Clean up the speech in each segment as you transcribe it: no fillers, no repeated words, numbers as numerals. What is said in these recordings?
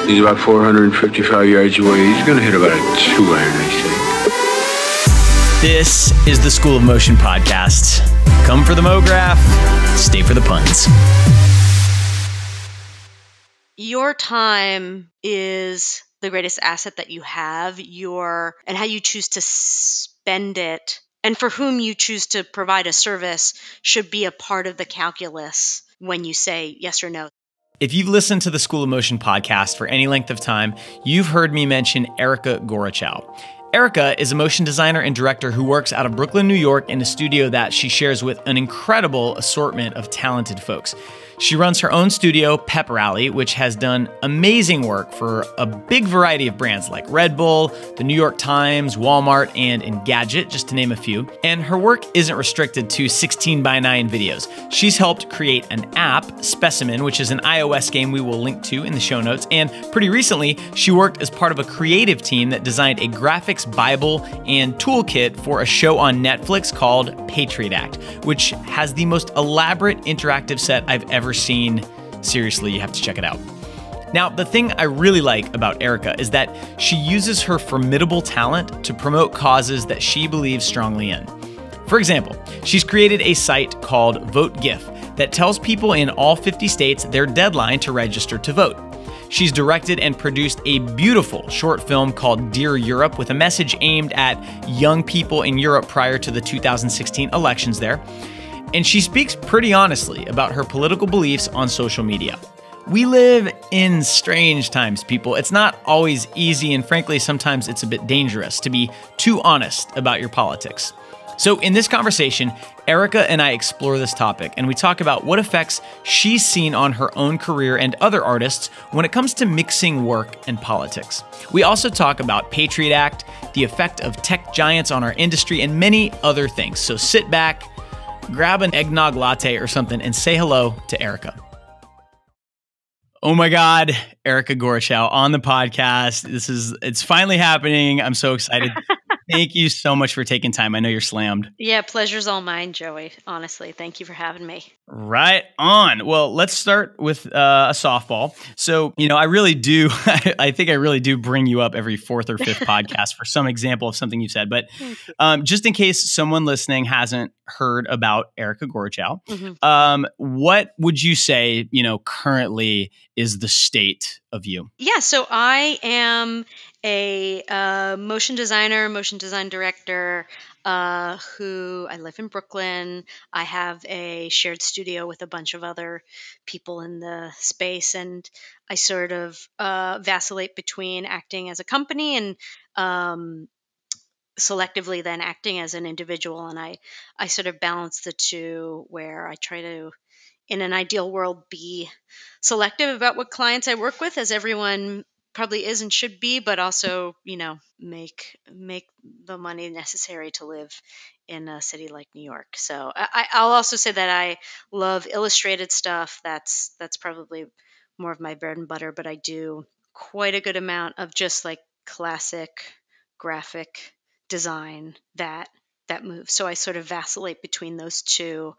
He's about 455 yards away. He's going to hit about a 2 iron, I think. This is the School of Motion podcast. Come for the MoGraph, stay for the puns. Your time is the greatest asset that you have. And how you choose to spend it and for whom you choose to provide a service should be a part of the calculus when you say yes or no. If you've listened to the School of Motion podcast for any length of time, you've heard me mention Erica Gorochow. Erica is a motion designer and director who works out of Brooklyn, New York in a studio that she shares with an incredible assortment of talented folks. She runs her own studio, Pep Rally, which has done amazing work for a big variety of brands like Red Bull, the New York Times, Walmart, and Engadget, just to name a few. And her work isn't restricted to 16:9 videos. She's helped create an app, Specimen, which is an iOS game we will link to in the show notes. And pretty recently, she worked as part of a creative team that designed a graphics Bible and toolkit for a show on Netflix called Patriot Act, which has the most elaborate interactive set I've ever seen. Seriously, you have to check it out. Now, the thing I really like about Erica is that she uses her formidable talent to promote causes that she believes strongly in. For example, she's created a site called Vote GIF that tells people in all 50 states their deadline to register to vote. She's directed and produced a beautiful short film called Dear Europe with a message aimed at young people in Europe prior to the 2016 elections there. And she speaks pretty honestly about her political beliefs on social media. We live in strange times, people. It's not always easy, and frankly, sometimes it's a bit dangerous to be too honest about your politics. So in this conversation, Erica and I explore this topic, and we talk about what effects she's seen on her own career and other artists when it comes to mixing work and politics. We also talk about Patriot Act, the effect of tech giants on our industry, and many other things. So sit back, grab an eggnog latte or something, and say hello to Erica. Oh my God, Erica Gorochow on the podcast. It's finally happening. I'm so excited. Thank you so much for taking time. I know you're slammed. Yeah, pleasure's all mine, Joey. Honestly, thank you for having me. Right on. Well, let's start with a softball. So, I really do, I think I really do bring you up every fourth or fifth podcast for some example of something you've said. But just in case someone listening hasn't heard about Erica Gorochow, what would you say, currently is the state of you? Yeah, so I am a motion designer, motion design director, who I live in Brooklyn. I have a shared studio with a bunch of other people in the space, and I sort of vacillate between acting as a company and selectively then acting as an individual. And I sort of balance the two where I try to, in an ideal world, be selective about what clients I work with, as everyone probably is and should be, but also, make the money necessary to live in a city like New York. So I'll also say that I love illustrated stuff. That's probably more of my bread and butter, but I do quite a good amount of just like classic graphic design that moves. So I sort of vacillate between those two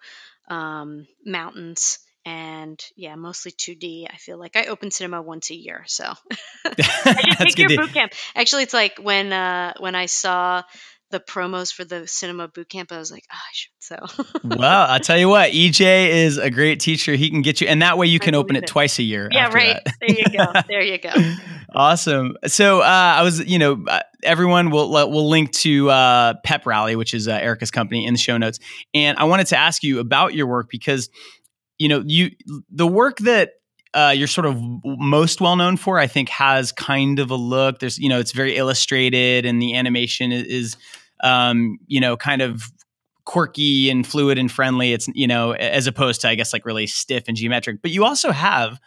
mountains. And yeah, mostly 2D. I feel like I open cinema once a year, so I should take your boot camp. Actually, it's like when I saw the promos for the cinema boot camp, I was like, I should. So well, I'll tell you what, EJ is a great teacher. He can get you, and that way you can open it twice a year. Yeah, right. That. There you go. There you go. Awesome. So I was, everyone will link to Pep Rally, which is Erica's company, in the show notes. And I wanted to ask you about your work because the work that you're sort of most well known for, I think, has kind of a look. There's, it's very illustrated, and the animation is kind of quirky and fluid and friendly. It's, as opposed to, I guess, like really stiff and geometric. But you also have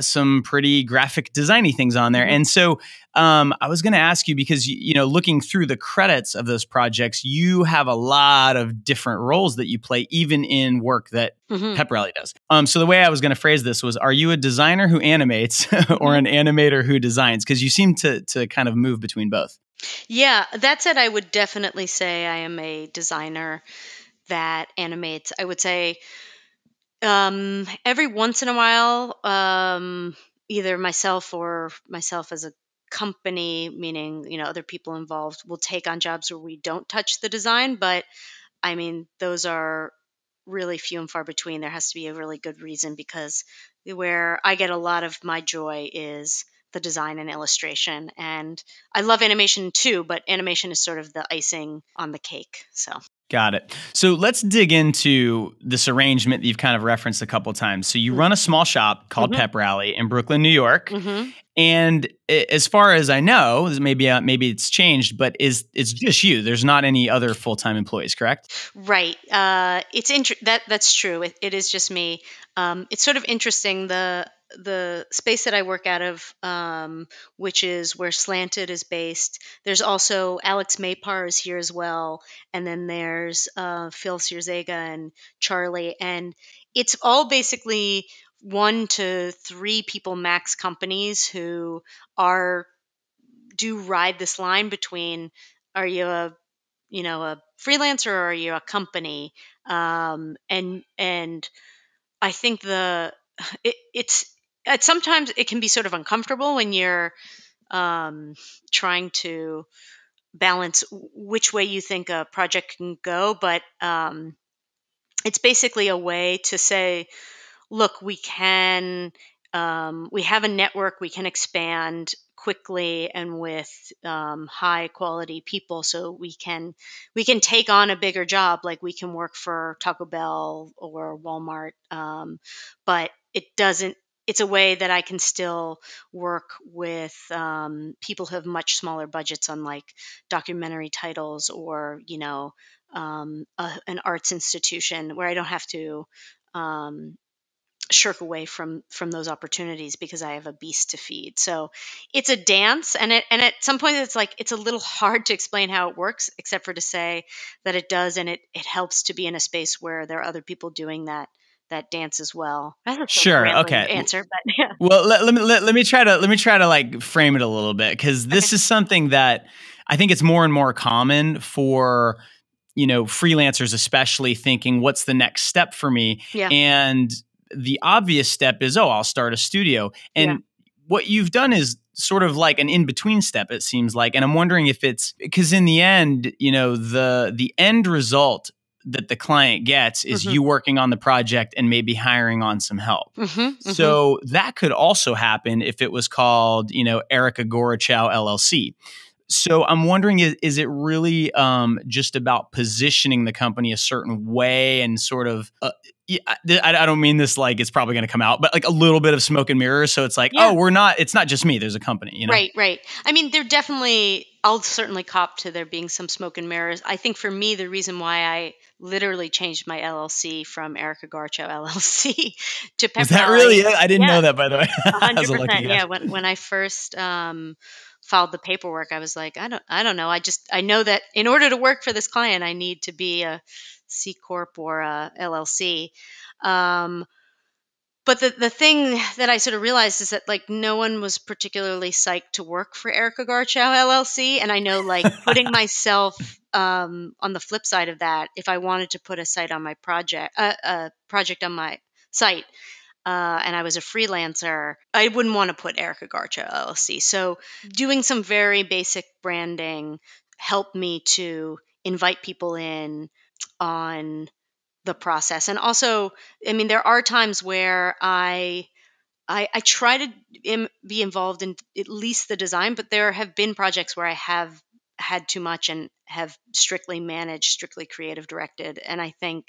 some pretty graphic designy things on there. And so I was going to ask you, because, looking through the credits of those projects, you have a lot of different roles that you play, even in work that Pep Rally does. So the way I was going to phrase this was, are you a designer who animates or an animator who designs? Because you seem to kind of move between both. Yeah, that said, I would definitely say I am a designer that animates. I would say every once in a while, either myself or myself as a company, meaning, other people involved, will take on jobs where we don't touch the design. But I mean, those are really few and far between. There has to be a really good reason, because where I get a lot of my joy is the design and illustration. And I love animation too, but animation is sort of the icing on the cake. So. Got it. So let's dig into this arrangement that you've kind of referenced a couple of times. So you run a small shop called Pep Rally in Brooklyn, New York. And as far as I know, maybe it's changed, but it's just you. There's not any other full-time employees, correct? Right. That's true. It is just me. It's sort of interesting. The space that I work out of, which is where Slanted is based. There's also Alex Maypar is here as well, and then there's Phil Sierzega and Charlie, and it's all basically 1 to 3 people max companies who do ride this line between, are you a freelancer or are you a company? And I think sometimes it can be sort of uncomfortable when you're trying to balance which way you think a project can go, but it's basically a way to say, look, we have a network, we can expand quickly and with high quality people, so we can take on a bigger job. Like, we can work for Taco Bell or Walmart, but it's a way that I can still work with people who have much smaller budgets on, like, documentary titles, or an arts institution, where I don't have to shirk away from those opportunities because I have a beast to feed. So it's a dance, and at some point it's a little hard to explain how it works, except for to say that it does, and it helps to be in a space where there are other people doing that dance as well. That's a Sure. rambling Okay. answer, but yeah. Well, let me try to like frame it a little bit, because this is something that I think it's more and more common for freelancers, especially, thinking, what's the next step for me? Yeah. And the obvious step is, I'll start a studio. And what you've done is sort of like an in-between step, it seems like. And I'm wondering if it's because in the end, the end result that the client gets is you working on the project and maybe hiring on some help. So that could also happen if it was called, Erica Gorochow LLC. So I'm wondering, is it really just about positioning the company a certain way and sort of, I don't mean this like it's probably going to come out, but like a little bit of smoke and mirrors. So it's like, it's not just me. There's a company, Right. I mean, I'll certainly cop to there being some smoke and mirrors. I think for me, the reason why I literally changed my LLC from Erica Garchow LLC to Pep Was that Rally. really it? I didn't know that, by the way. 100%. Yeah. When I first filed the paperwork, I was like, I don't know. I know that in order to work for this client, I need to be a C Corp or a LLC. But the thing that I sort of realized is that, like, no one was particularly psyched to work for Erica Garchow LLC. And I know, like, putting myself on the flip side of that, if I wanted to put a project on my site, and I was a freelancer, I wouldn't want to put Erica Garchow LLC. So doing some very basic branding helped me to invite people in on the process. And also, I mean, there are times where I try to be involved in at least the design, but there have been projects where I have had too much and have strictly managed, strictly creative directed. And I think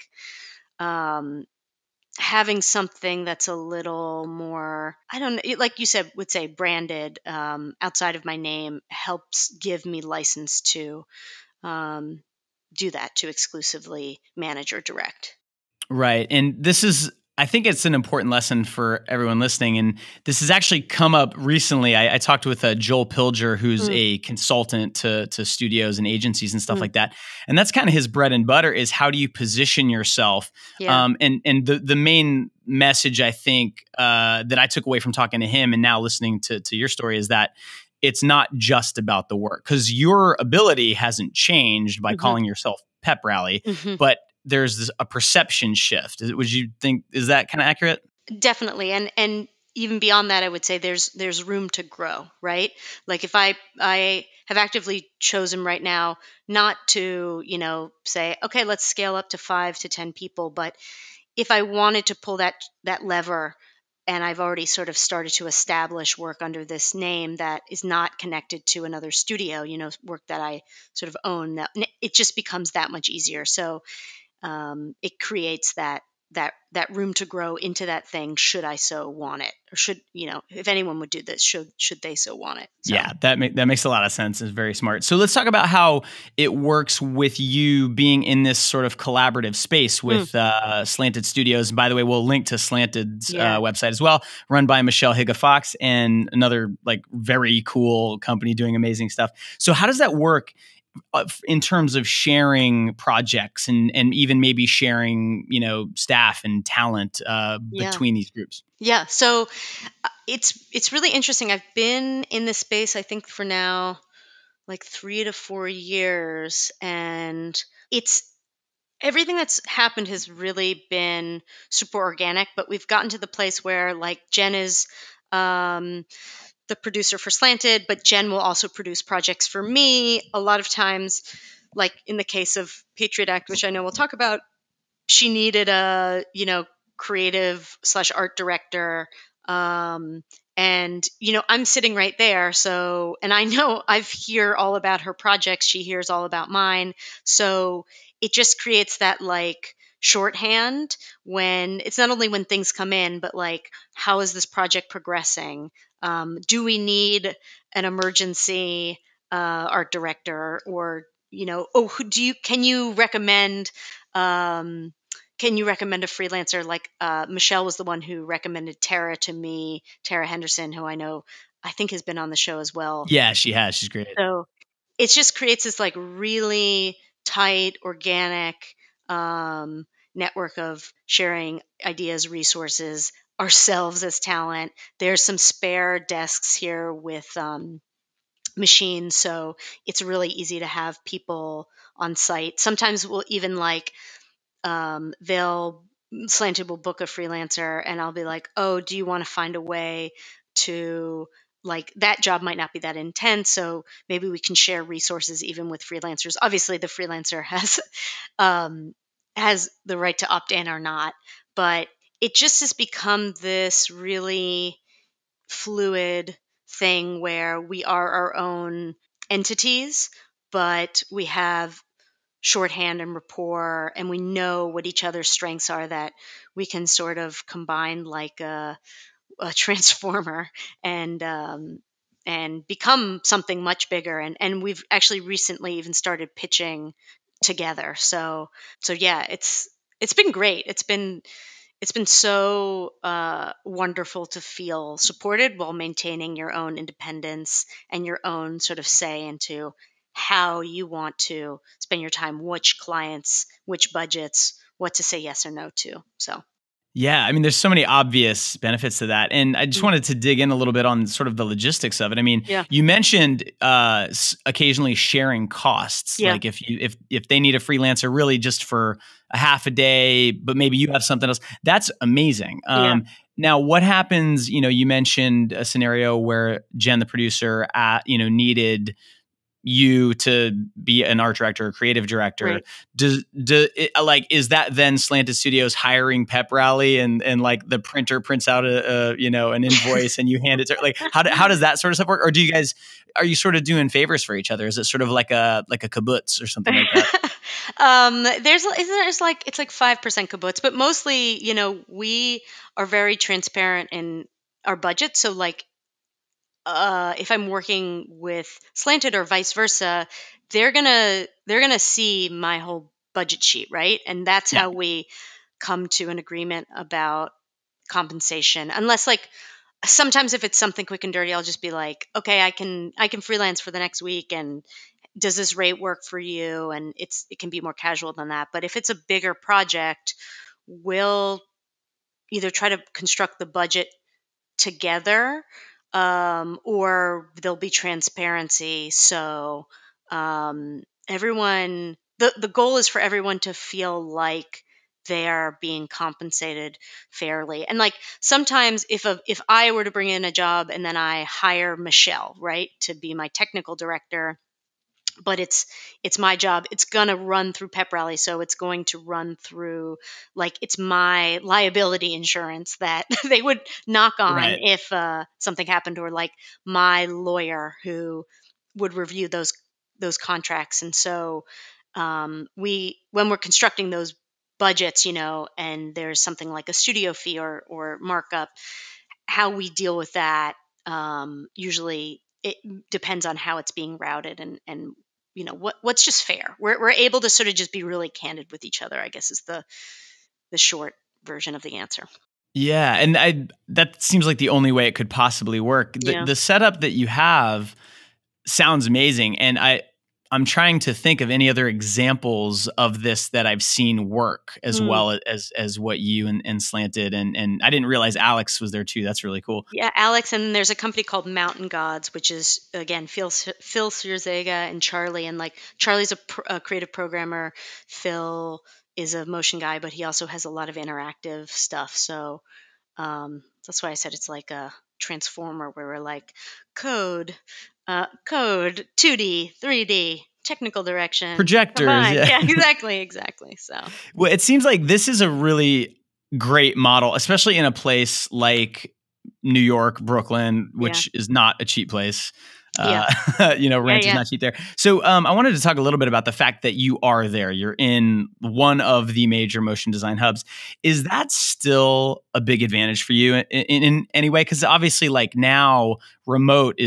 having something that's a little more, I don't know, like you said, would say branded, outside of my name, helps give me license to do that, to exclusively manage or direct. Right. And I think it's an important lesson for everyone listening. And this has actually come up recently. I talked with Joel Pilger, who's a consultant to studios and agencies and stuff like that. And that's kind of his bread and butter, is how do you position yourself? Yeah. And the main message, I think, that I took away from talking to him and now listening to your story is that it's not just about the work, because your ability hasn't changed by calling yourself Pep Rally, but there's a perception shift. Would you think, is that kind of accurate? Definitely. And even beyond that, I would say there's room to grow, right? Like if I have actively chosen right now not to, say, okay, let's scale up to 5 to 10 people, but if I wanted to pull that lever, and I've already sort of started to establish work under this name that is not connected to another studio, work that I sort of own, that it just becomes that much easier. So it creates that room to grow into that thing, should I so want it, or should, if anyone would do this, should they so want it. So. Yeah, that makes a lot of sense. It's very smart. So let's talk about how it works with you being in this sort of collaborative space with Slanted Studios. And by the way, we'll link to Slanted's website as well, run by Michelle Higa-Fox, and another like very cool company doing amazing stuff. So how does that work in terms of sharing projects and even maybe sharing, staff and talent between these groups? Yeah. So it's really interesting. I've been in this space, I think, for now like 3 to 4 years, and it's everything that's happened has really been super organic. But we've gotten to the place where, like, Jen is the producer for Slanted, but Jen will also produce projects for me. A lot of times, like in the case of Patriot Act, which I know we'll talk about, she needed a creative / art director, and I'm sitting right there, so, and I know I've hear all about her projects, she hears all about mine, so it just creates that like shorthand when it's not only when things come in, but like, how is this project progressing? Do we need an emergency art director, or oh, can you recommend a freelancer? Like Michelle was the one who recommended Tara to me, Tara Henderson, who I think has been on the show as well. Yeah, she has. She's great. So it just creates this like really tight, organic network of sharing ideas, resources, ourselves as talent. There's some spare desks here with machines, so it's really easy to have people on site. Sometimes we'll even like they'll Slanted will book a freelancer, and I'll be like, oh, do you want to find a way to, like, that job might not be that intense, so maybe we can share resources even with freelancers. Obviously the freelancer has the right to opt in or not, but it just has become this really fluid thing where we are our own entities, but we have shorthand and rapport, and we know what each other's strengths are, that we can sort of combine like a transformer, and become something much bigger. And we've actually recently even started pitching together. So yeah, it's been great. It's been so wonderful to feel supported while maintaining your own independence and your own sort of say into how you want to spend your time, which clients, which budgets, what to say yes or no to. So. Yeah, I mean, there's so many obvious benefits to that, and I just wanted to dig in a little bit on sort of the logistics of it. I mean, Yeah. you mentioned occasionally sharing costs, Yeah. like if they need a freelancer really just for a half a day, but maybe you have something else. That's amazing. Yeah. Now, what happens? You mentioned a scenario where Jen, the producer, needed you to be an art director or creative director. Right. Is that then Slanted Studios hiring pep rally, and like the printer prints out an invoice and you hand it to, like, how does that sort of stuff work? Or are you sort of doing favors for each other? Is it sort of like a kibbutz or something like that? There's like, it's like 5% kibbutz, but mostly, we are very transparent in our budget. So like, if I'm working with Slanted or vice versa, they're gonna see my whole budget sheet, right? And that's Yeah. how we come to an agreement about compensation. Unless, like, sometimes if it's something quick and dirty, I'll just be like, okay, I can freelance for the next week, and does this rate work for you? And it can be more casual than that. But if it's a bigger project, we'll either try to construct the budget together, or there'll be transparency. So everyone, the goal is for everyone to feel like they're being compensated fairly. And like sometimes if I were to bring in a job and then I hire Michelle, right, to be my technical director, but it's my job, it's going to run through pep rally, so it's going to run through, like, it's my liability insurance that they would knock on Right. if something happened, or like my lawyer who would review those contracts. And so we when we're constructing those budgets, and there's something like a studio fee or markup, how we deal with that, usually it depends on how it's being routed, and what's just fair. We're able to sort of just be really candid with each other, I guess, is the short version of the answer. Yeah, and that seems like the only way it could possibly work. Yeah. The setup that you have sounds amazing, and I'm trying to think of any other examples of this that I've seen work as Mm. well as what you and Slant did, and I didn't realize Alex was there too. That's really cool. Yeah, Alex, and there's a company called Mountain Gods, which is again Phil Sierzega and Charlie, and like Charlie's a creative programmer, Phil is a motion guy, but he also has a lot of interactive stuff. So that's why I said it's like a transformer, where we're like code, 2D, 3D, technical direction Projectors, combined. yeah. Yeah, exactly. So Well, it seems like this is a really great model, especially in a place like New York, Brooklyn, yeah, which is not a cheap place. yeah, Rent is yeah. not cheap there. So I wanted to talk a little bit about the fact that you are there. You're in one of the major motion design hubs. Is that still a big advantage for you in any way? Because obviously, like now, remote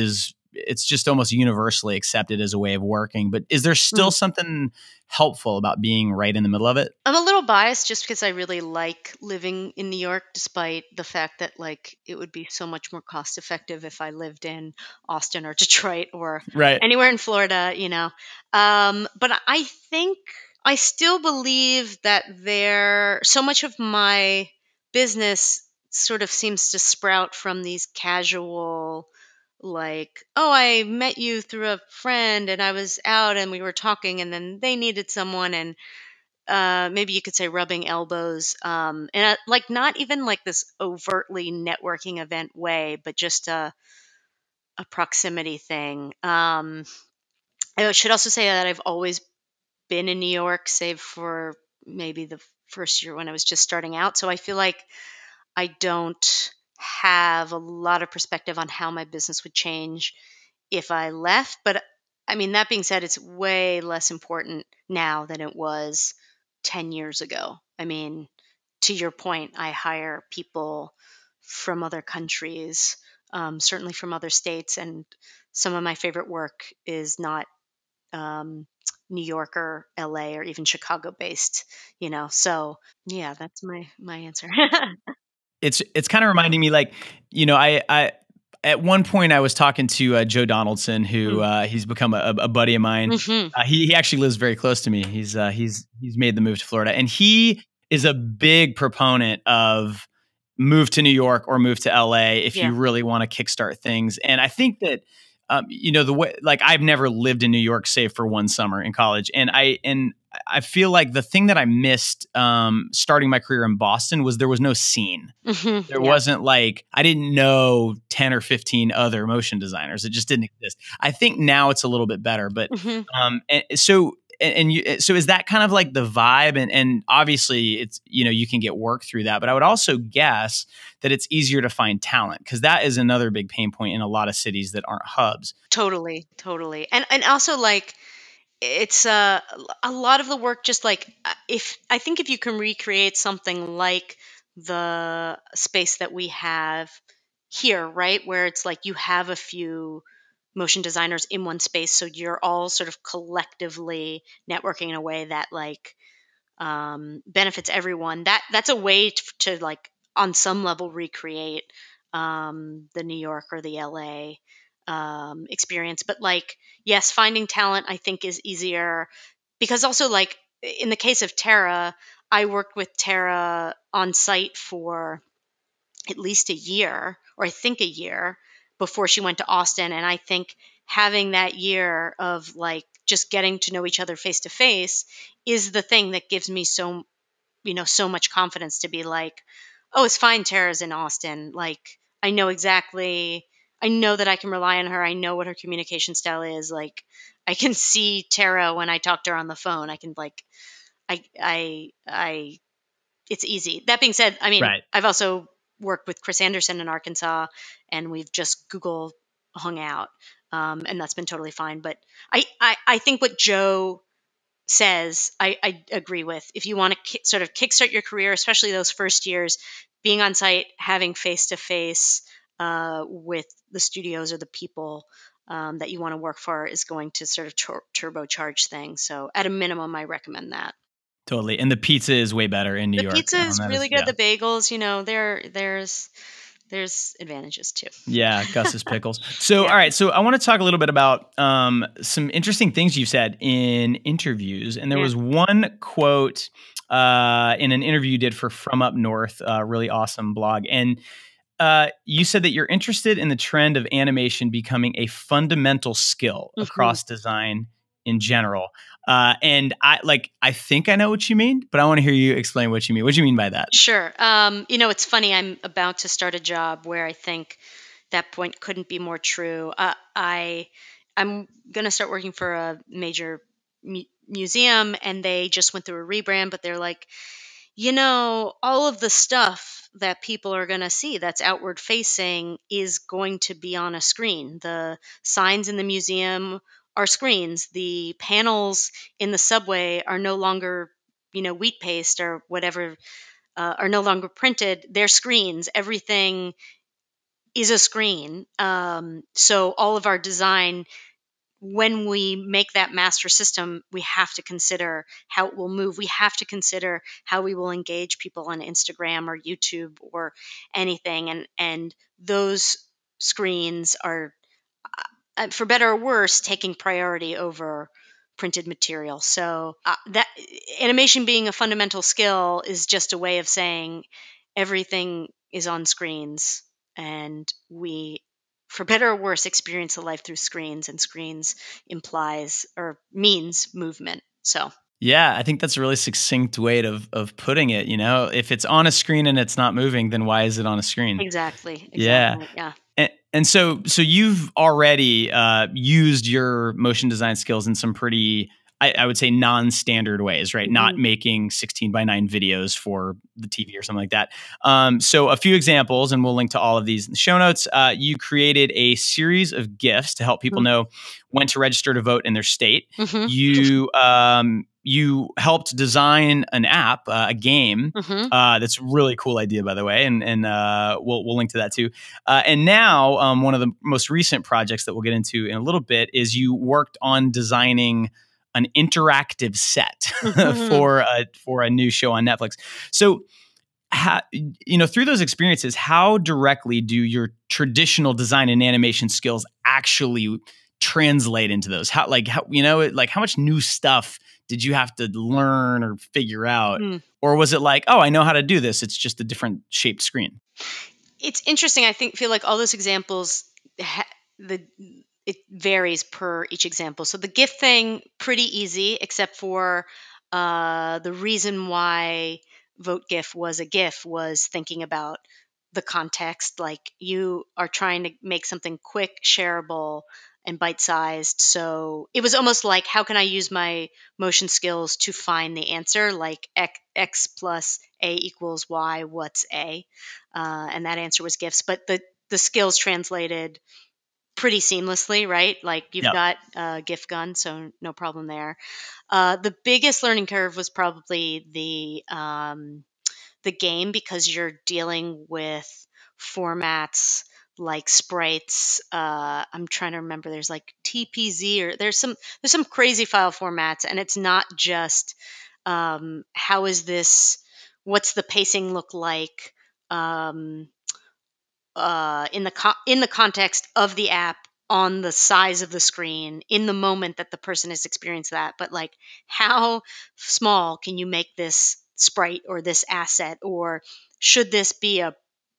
it's just almost universally accepted as a way of working. But is there still Mhm. something helpful about being right in the middle of it? I'm a little biased just because I really like living in New York, despite the fact that like it would be so much more cost effective if I lived in Austin or Detroit or Right. anywhere in Florida. But I think I still believe that so much of my business sort of seems to sprout from these casual, like, oh, I met you through a friend and I was out and we were talking and then they needed someone, and maybe you could say rubbing elbows, and like not even like this overtly networking event way, but just a proximity thing. I should also say that I've always been in New York, save for maybe the first year when I was just starting out. So I feel like I don't have a lot of perspective on how my business would change if I left. But I mean, that being said, it's way less important now than it was 10 years ago. I mean, to your point, I hire people from other countries, certainly from other states, and some of my favorite work is not um, New York or LA or even Chicago based. So yeah, that's my answer. It's kind of reminding me, like, I at one point I was talking to Joe Donaldson, who he's become a buddy of mine. Mm-hmm. He actually lives very close to me. He's made the move to Florida, and he is a big proponent of move to New York or move to LA if Yeah. you really want to kickstart things. And I think that the way, like, I've never lived in New York save for one summer in college, and I feel like the thing that I missed starting my career in Boston was there was no scene. Mm-hmm. There Yeah. wasn't, like, I didn't know 10 or 15 other motion designers. It just didn't exist. I think now it's a little bit better, but Mm-hmm. so is that kind of like the vibe? And obviously it's, you can get work through that, but I would also guess that it's easier to find talent, because that is another big pain point in a lot of cities that aren't hubs. Totally. And also like it's a lot of the work, just like, if you can recreate something like the space that we have here, right, where it's like you have a few motion designers in one space, so you're all sort of collectively networking in a way that like benefits everyone. That's a way to like on some level recreate the New York or the LA experience. But like, yes, finding talent I think is easier, because also like in the case of Tara, I worked with Tara on site for at least a year, or I think a year, before she went to Austin. And I think having that year of like just getting to know each other face to face is the thing that gives me so so much confidence to be like, oh, it's fine. Tara's in Austin. Like, I know exactly, I know that I can rely on her. I know what her communication style is. Like, I can see Tara when I talk to her on the phone. I can like, it's easy. That being said, I mean, Right. I've also worked with Chris Anderson in Arkansas, and we've just Google hung out, and that's been totally fine. But I think what Joe says, I agree with. If you want to sort of kickstart your career, especially those first years, being on site, having face to face with the studios or the people that you want to work for is going to sort of turbocharge things. So, at a minimum, I recommend that. Totally. And the pizza is way better in New The York. pizza is That really is, good. The bagels, there's advantages too. yeah, Gus's pickles. So, Yeah. all right. So, I want to talk a little bit about some interesting things you've said in interviews. And there Yeah. was one quote in an interview you did for From Up North, a really awesome blog. And you said that you're interested in the trend of animation becoming a fundamental skill Mhm. across design in general. And I think I know what you mean, but I want to hear you explain what you mean. What do you mean by that? Sure. It's funny. I'm about to start a job where I think that point couldn't be more true. I'm going to start working for a major museum, and they just went through a rebrand. But they're like, all of the stuff that people are going to see that's outward facing is going to be on a screen. The signs in the museum are screens. The panels in the subway are no longer, wheat paste or whatever, are no longer printed. They're screens. Everything is a screen. So all of our design, when we make that master system, we have to consider how it will move. We have to consider how we will engage people on Instagram or YouTube or anything. And those screens are, for better or worse, taking priority over printed material. So that animation being a fundamental skill is just a way of saying everything is on screens, and we, for better or worse, experience a life through screens, and screens implies or means movement. So Yeah, I think that's a really succinct way of putting it. If it's on a screen and it's not moving, then why is it on a screen? exactly, Yeah. yeah. And so you've already used your motion design skills in some pretty, I would say, non-standard ways, right? Not Mhm. making 16:9 videos for the TV or something like that. So a few examples, and we'll link to all of these in the show notes. You created a series of GIFs to help people know when to register to vote in their state. Mhm. You helped design an app, a game. Mhm. That's a really cool idea, by the way, and we'll link to that too. And now, one of the most recent projects that we'll get into in a little bit is you worked on designing an interactive set Mhm. for a new show on Netflix. So, through those experiences, how directly do your traditional design and animation skills actually translate into those? How much new stuff did you have to learn or figure out? Mm. Or was it like, oh, I know how to do this. It's just a different shaped screen. It's interesting. Feel like all those examples, the it varies per each example. So the GIF thing, pretty easy, except for the reason why Vote GIF was a GIF was thinking about the context. Like, you are trying to make something quick, shareable, and bite sized. So it was almost like, how can I use my motion skills to find the answer? Like, X plus A equals Y, what's A? And that answer was GIFs. But the skills translated pretty seamlessly, right? Like, you've Yep. got a GIF gun, so no problem there. The biggest learning curve was probably the game, because you're dealing with formats like sprites. I'm trying to remember. There's like TPZ, or there's some crazy file formats, and it's not just how is this? What's the pacing look like? Um, in the context of the app, on the size of the screen, in the moment that the person has experienced that. But like, how small can you make this sprite or this asset? Or should this be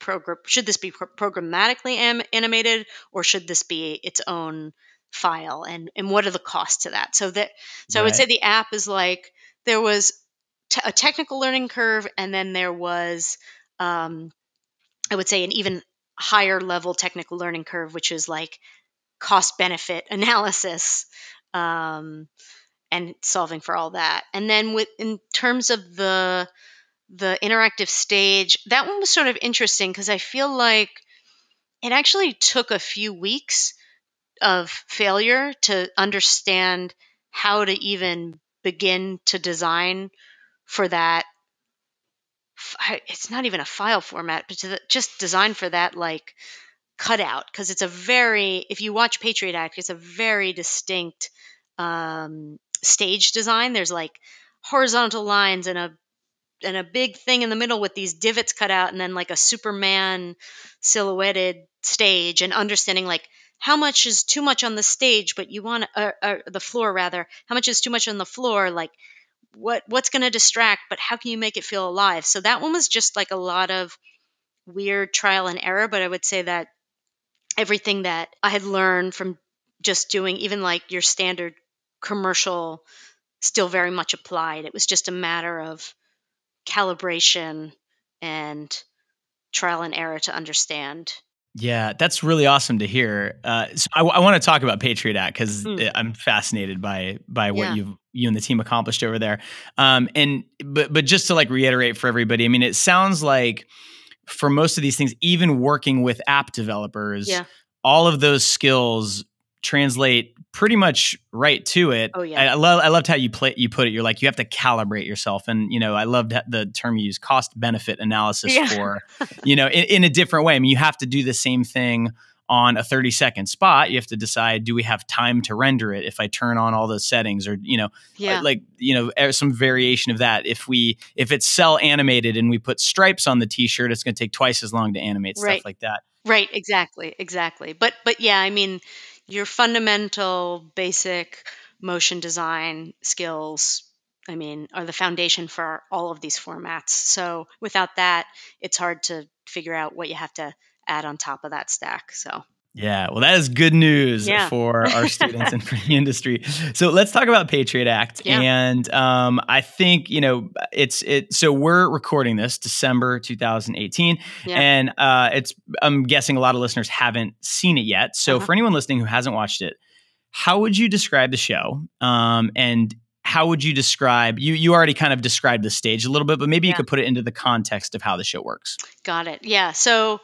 programmatically animated, or should this be its own file? And what are the costs to that? So I would say Right. the app is like, there was a technical learning curve, and then there was, I would say, an even higher level technical learning curve, which is like cost benefit analysis, and solving for all that. And then in terms of the interactive stage, that one was sort of interesting because I feel like it actually took a few weeks of failure to understand how to even begin to design for that. It's not even a file format, but just design for that like cutout, because it's a very, if you watch Patriot Act, it's a very distinct stage design. There's like horizontal lines and a big thing in the middle with these divots cut out, and then like a Superman silhouetted stage, and understanding like how much is too much on the stage, but you want the floor rather, how much is too much on the floor, like what's going to distract, but how can you make it feel alive? So that one was just like a lot of weird trial and error, but I would say that everything that I had learned from just doing even like your standard commercial still very much applied. It was just a matter of calibration and trial and error to understand. Yeah, that's really awesome to hear. So I want to talk about Patriot Act because Mm, I'm fascinated by what yeah, you and the team accomplished over there. But just to like reiterate for everybody, I mean, it sounds like for most of these things, even working with app developers, yeah. all of those skills translate pretty much right to it. Oh, yeah. I loved how you put it. You're like, you have to calibrate yourself. And, I loved the term you use, cost benefit analysis Yeah. for, in a different way. I mean, you have to do the same thing on a 30-second spot. You have to decide, do we have time to render it if I turn on all those settings, or, Yeah. some variation of that. If it's cell animated and we put stripes on the t-shirt, it's going to take twice as long to animate, Right. stuff like that. Right. Exactly. But yeah, I mean, your fundamental basic motion design skills, I mean, are the foundation for all of these formats. So without that, it's hard to figure out what you have to add on top of that stack. So Yeah, well, that is good news yeah. for our students and for the industry. So let's talk about Patriot Act. Yeah. And I think, so we're recording this December 2018. Yeah. And I'm guessing a lot of listeners haven't seen it yet. So Uh-huh. for anyone listening who hasn't watched it, how would you describe the show? And how would you describe, you already kind of described the stage a little bit, but maybe you Yeah. could put it into the context of how the show works. Got it. Yeah. So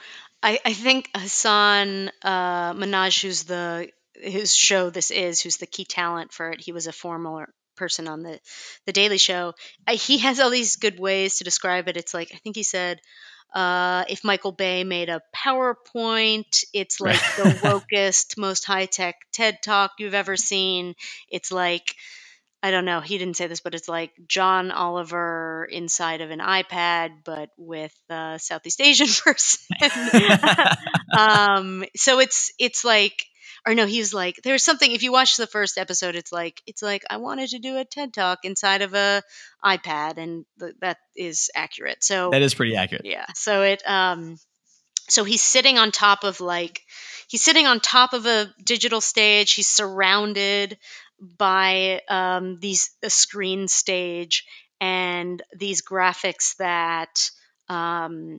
I think Hassan Minaj, whose show this is, who's the key talent for it. He was a former person on the Daily Show. He has all these good ways to describe it. It's like, I think he said, if Michael Bay made a PowerPoint, it's like the wokest, most high tech TED talk you've ever seen. It's like, I don't know, he didn't say this, but it's like John Oliver inside of an iPad, but with a Southeast Asian person. So it's like, or no, he's like, there's something. If you watch the first episode, it's like I wanted to do a TED talk inside of a iPad, and that is accurate. So That is pretty accurate. yeah, so he's sitting on top of a digital stage. He's surrounded by a screen stage and these graphics that um,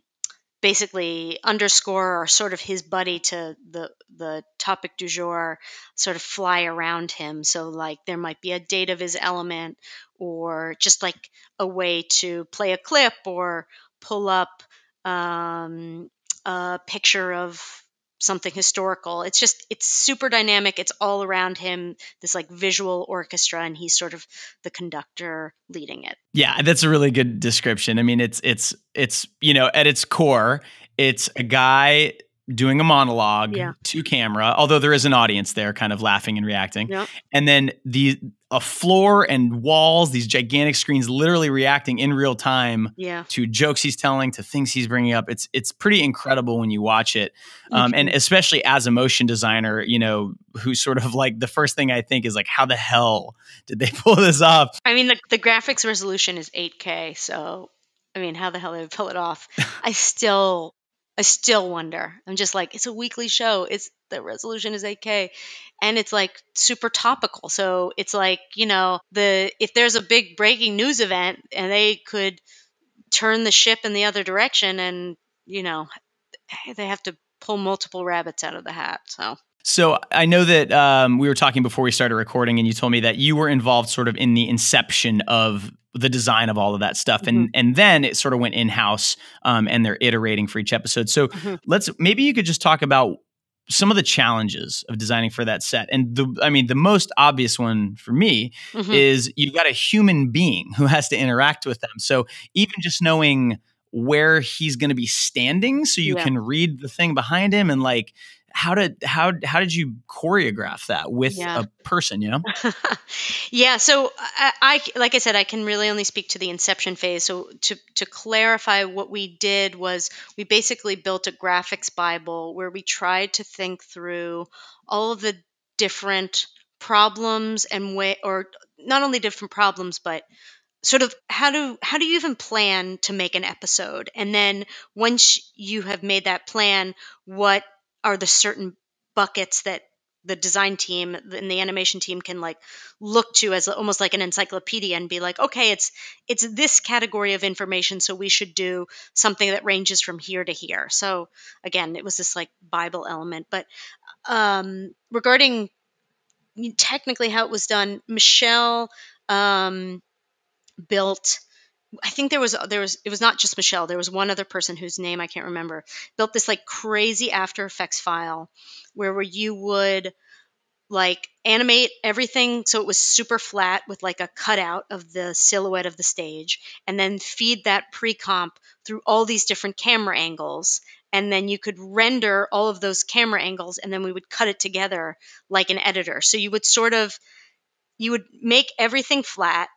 basically underscore, or sort of his buddy to the topic du jour, sort of fly around him. So like there might be a date of his element, or just like a way to play a clip or pull up um, a picture of something historical. It's super dynamic. It's all around him, this like visual orchestra, and he's sort of the conductor leading it. Yeah, that's a really good description. I mean, it's at its core, it's a guy doing a monologue Yeah. to camera, although there is an audience there kind of laughing and reacting. Yep. And then a floor and walls, these gigantic screens literally reacting in real time Yeah. to jokes he's telling, to things he's bringing up. It's pretty incredible when you watch it. And especially as a motion designer, who's sort of like, the first thing I think is like, how the hell did they pull this off? I mean, the graphics resolution is 8K, so I mean, how the hell did they pull it off? I still I still wonder. I'm just like, it's a weekly show. The resolution is 8K, and it's like super topical. So it's like, if there's a big breaking news event and they could turn the ship in the other direction, and they have to pull multiple rabbits out of the hat. So I know that we were talking before we started recording, and you told me that you were involved sort of in the inception of the design of all of that stuff, and then it sort of went in house, and they're iterating for each episode. So maybe you could just talk about some of the challenges of designing for that set. And the most obvious one for me is you've got a human being who has to interact with them. So even just knowing where he's going to be standing, so you can read the thing behind him, and like, how did you choreograph that with a person, Yeah. So I like I said, I can really only speak to the inception phase. So to clarify, what we did was we basically built a graphics Bible where we tried to think through all of the different problems or not only different problems, but sort of how do you even plan to make an episode? And then once you have made that plan, what are the certain buckets that the design team and the animation team can like look to as almost like an encyclopedia and be like, okay, it's this category of information, so we should do something that ranges from here to here. So again, it was this like Bible element. But regarding technically how it was done, Michelle built, I think it was not just Michelle, there was one other person whose name I can't remember, built this like crazy After Effects file where you would like animate everything so it was super flat with like a cutout of the silhouette of the stage, and then feed that pre-comp through all these different camera angles, and then you could render all of those camera angles, and then we would cut it together like an editor. So you would make everything flat.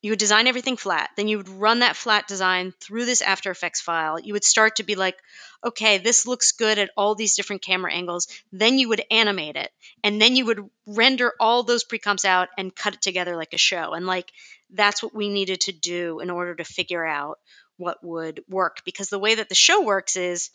You would design everything flat. Then you would run that flat design through this After Effects file. You would start to be like, okay, this looks good at all these different camera angles. Then you would animate it. And then you would render all those pre-comps out and cut it together like a show. And like, that's what we needed to do in order to figure out what would work. Because the way that the show works is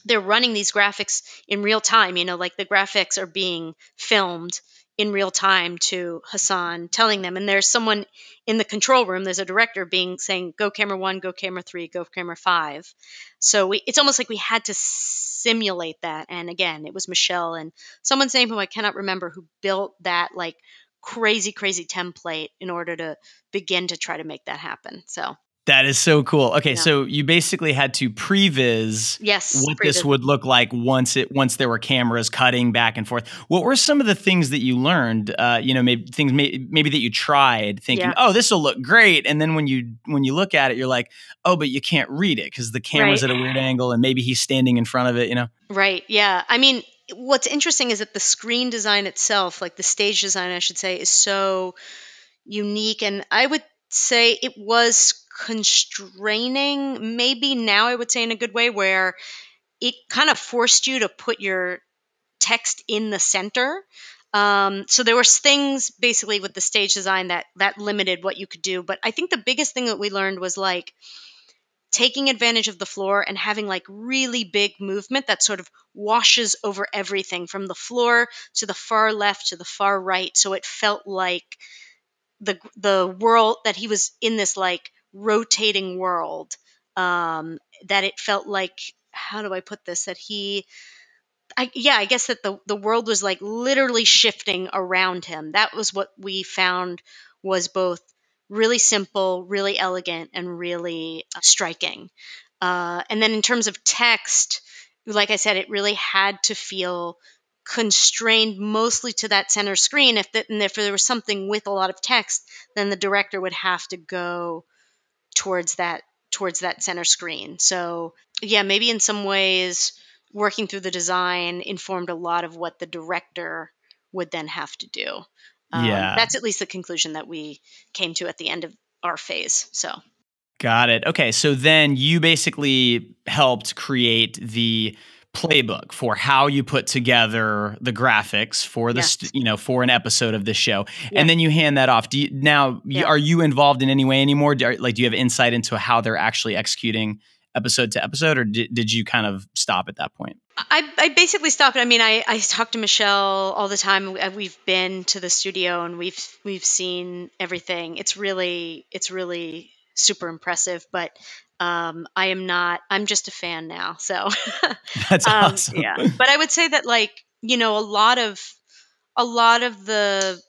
they're running these graphics in real time. Like the graphics are being filmed in real time to Hasaan, telling them, and there's someone in the control room, there's a director saying, go camera 1, go camera 3, go camera 5. So it's almost like we had to simulate that. And again, it was Michelle and someone's name who I cannot remember, who built that like crazy template in order to begin to try to make that happen. So that is so cool. Okay, so you basically had to previs what this would look like once there were cameras cutting back and forth. What were some of the things that you learned? Maybe that you tried thinking, oh, this will look great, and then when you look at it, you're like, oh, but you can't read it because the camera's at a weird angle, and maybe he's standing in front of it. Right. Yeah. I mean, what's interesting is that the screen design itself, like the stage design, I should say, is so unique, and I would say it was constraining, maybe now I would say in a good way, where it kind of forced you to put your text in the center. So there were things basically with the stage design that limited what you could do. But I think the biggest thing that we learned was like taking advantage of the floor and having like really big movement that sort of washes over everything from the floor to the far left to the far right. So it felt like the world that he was in, this like rotating world, that it felt like, how do I put this, that I guess that the world was like literally shifting around him. That was what we found was both really simple, really elegant, and really striking. And then in terms of text, like I said, it really had to feel constrained mostly to that center screen. If there was something with a lot of text, then the director would have to go towards that center screen. So yeah, maybe in some ways working through the design informed a lot of what the director would then have to do. That's at least the conclusion that we came to at the end of our phase. So got it. Okay, so then you basically helped create the playbook for how you put together the graphics for the for an episode of this show, and then you hand that off. Are you involved in any way anymore? Do you have insight into how they're actually executing episode to episode, or did you kind of stop at that point? I basically stopped. I mean, I talk to Michelle all the time. We've been to the studio and we've seen everything. It's really super impressive. But I am not. I'm just a fan now. So That's awesome. yeah. But I would say that, like, a lot of the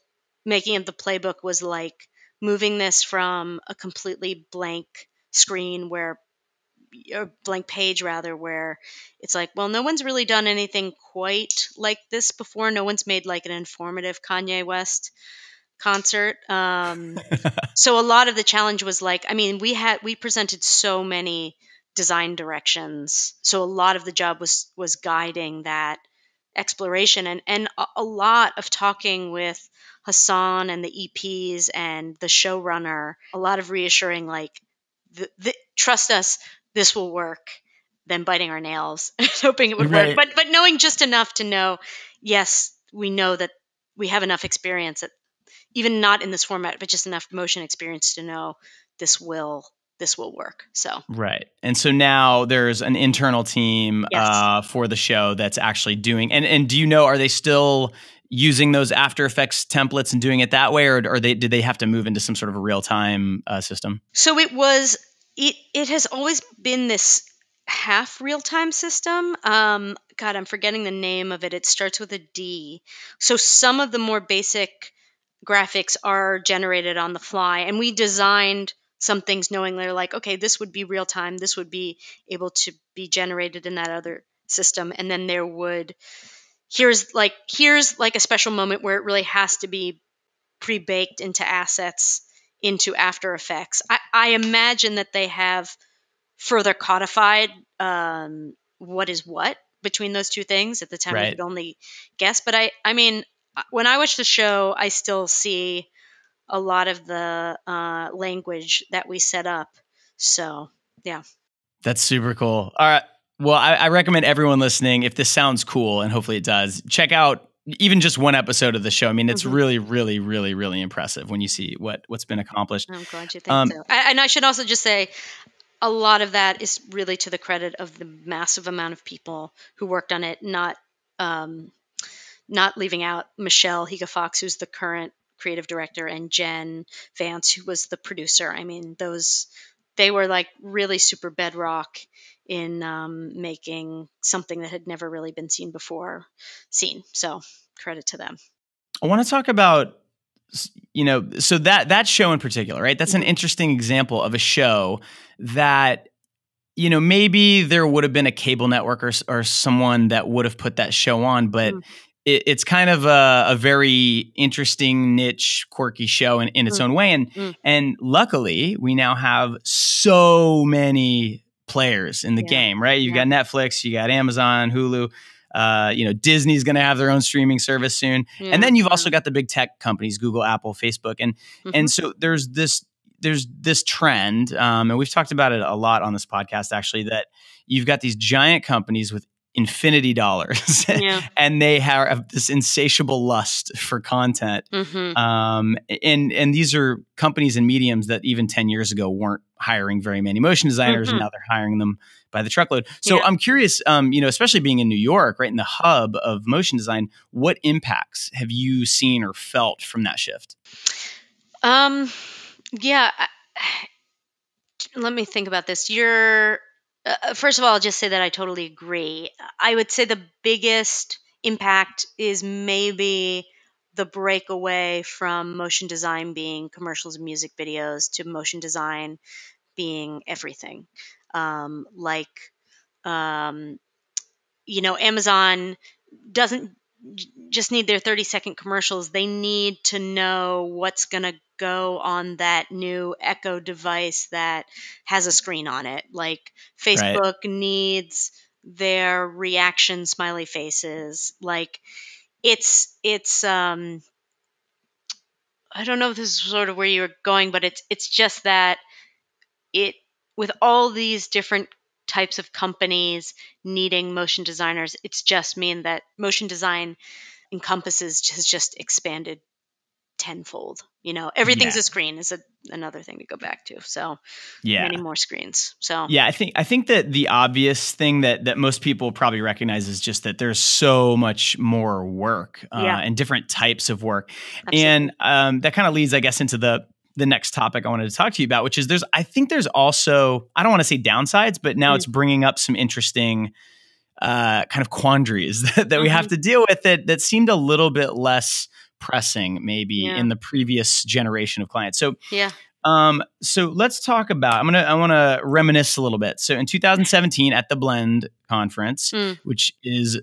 making of the playbook was like moving this from a completely blank screen where a blank page rather, where it's like, well, no one's really done anything quite like this before. No one's made like an informative Kanye West concert. So a lot of the challenge was like, I mean, we presented so many design directions. So a lot of the job was guiding that exploration, and a lot of talking with Hassan and the EPs and the showrunner, a lot of reassuring, like, trust us, this will work, then biting our nails and hoping it would work. Right. But knowing just enough to know, yes, we know that we have enough experience, that even not in this format, but just enough motion experience to know this will work. So Right. And so now there's an internal team yes. for the show that's actually doing, and do you know, are they still using those After Effects templates and doing it that way, or did they have to move into some sort of a real-time system? So it has always been this half real-time system. God, I'm forgetting the name of it. It starts with a D. So some of the more basic graphics are generated on the fly, and we designed some things knowing they're like, okay, this would be real time, this would be able to be generated in that other system, and then here's like a special moment where it really has to be pre-baked into assets into After Effects. I imagine that they have further codified what is what between those two things. At the time, we Right. could only guess. But I mean, when I watch the show, I still see a lot of the language that we set up. So, yeah. That's super cool. All right. Well, I recommend everyone listening, if this sounds cool, and hopefully it does, check out even just one episode of the show. I mean, it's really, really, really, really impressive when you see what's been accomplished. I'm glad you think so. And I should also just say, a lot of that is really to the credit of the massive amount of people who worked on it, not leaving out Michelle Higa Fox, who's the current creative director, and Jen Vance, who was the producer. I mean, they were like really super bedrock in making something that had never really been seen before. So credit to them. I want to talk about, so that show in particular, right? That's an interesting example of a show that, maybe there would have been a cable network or someone that would have put that show on, but it's kind of a very interesting, niche, quirky show in its own way. And luckily, we now have so many players in the game, right? You've got Netflix, you got Amazon, Hulu. Disney's going to have their own streaming service soon. And then you've also got the big tech companies, Google, Apple, Facebook. And so there's this trend, and we've talked about it a lot on this podcast, actually, that you've got these giant companies with infinity dollars and they have this insatiable lust for content. And these are companies and mediums that even 10 years ago weren't hiring very many motion designers, and now they're hiring them by the truckload. So I'm curious, especially being in New York, right in the hub of motion design, what impacts have you seen or felt from that shift? Yeah. Let me think about this. First of all, I'll just say that I totally agree. I would say the biggest impact is maybe the breakaway from motion design being commercials and music videos to motion design being everything. Amazon doesn't just need their 30-second commercials. They need to know what's going to go on that new Echo device that has a screen on it. Like Facebook needs their reaction smiley faces. Like it's I don't know if this is sort of where you're going, but it's just that it, with all these different types of companies needing motion designers, it's just mean that motion design has just expanded tenfold. Everything's Yeah. a screen is another thing to go back to. So Yeah. many more screens. So Yeah, I think that the obvious thing that most people probably recognize is just that there's so much more work yeah, and different types of work, absolutely. and that kind of leads, I guess, into the next topic I wanted to talk to you about, which is I think there's also, I don't want to say downsides, but now it's bringing up some interesting kind of quandaries that we have to deal with that seemed a little bit less pressing maybe Yeah. in the previous generation of clients. So Yeah. so let's talk about, I want to reminisce a little bit. So in 2017 at the Blend conference, which is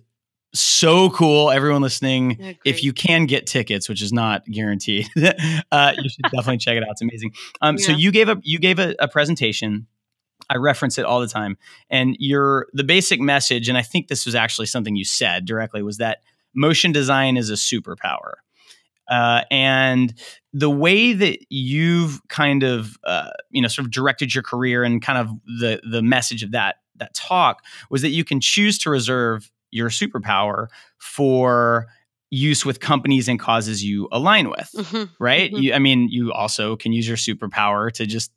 so cool, everyone listening, if you can get tickets, which is not guaranteed, you should definitely check it out. It's amazing. So you gave a presentation. I reference it all the time. And the basic message, and I think this was actually something you said directly, was that motion design is a superpower. And the way that you've kind of, sort of directed your career and kind of the message of that talk was that you can choose to reserve your superpower for use with companies and causes you align with, right? You also can use your superpower to just,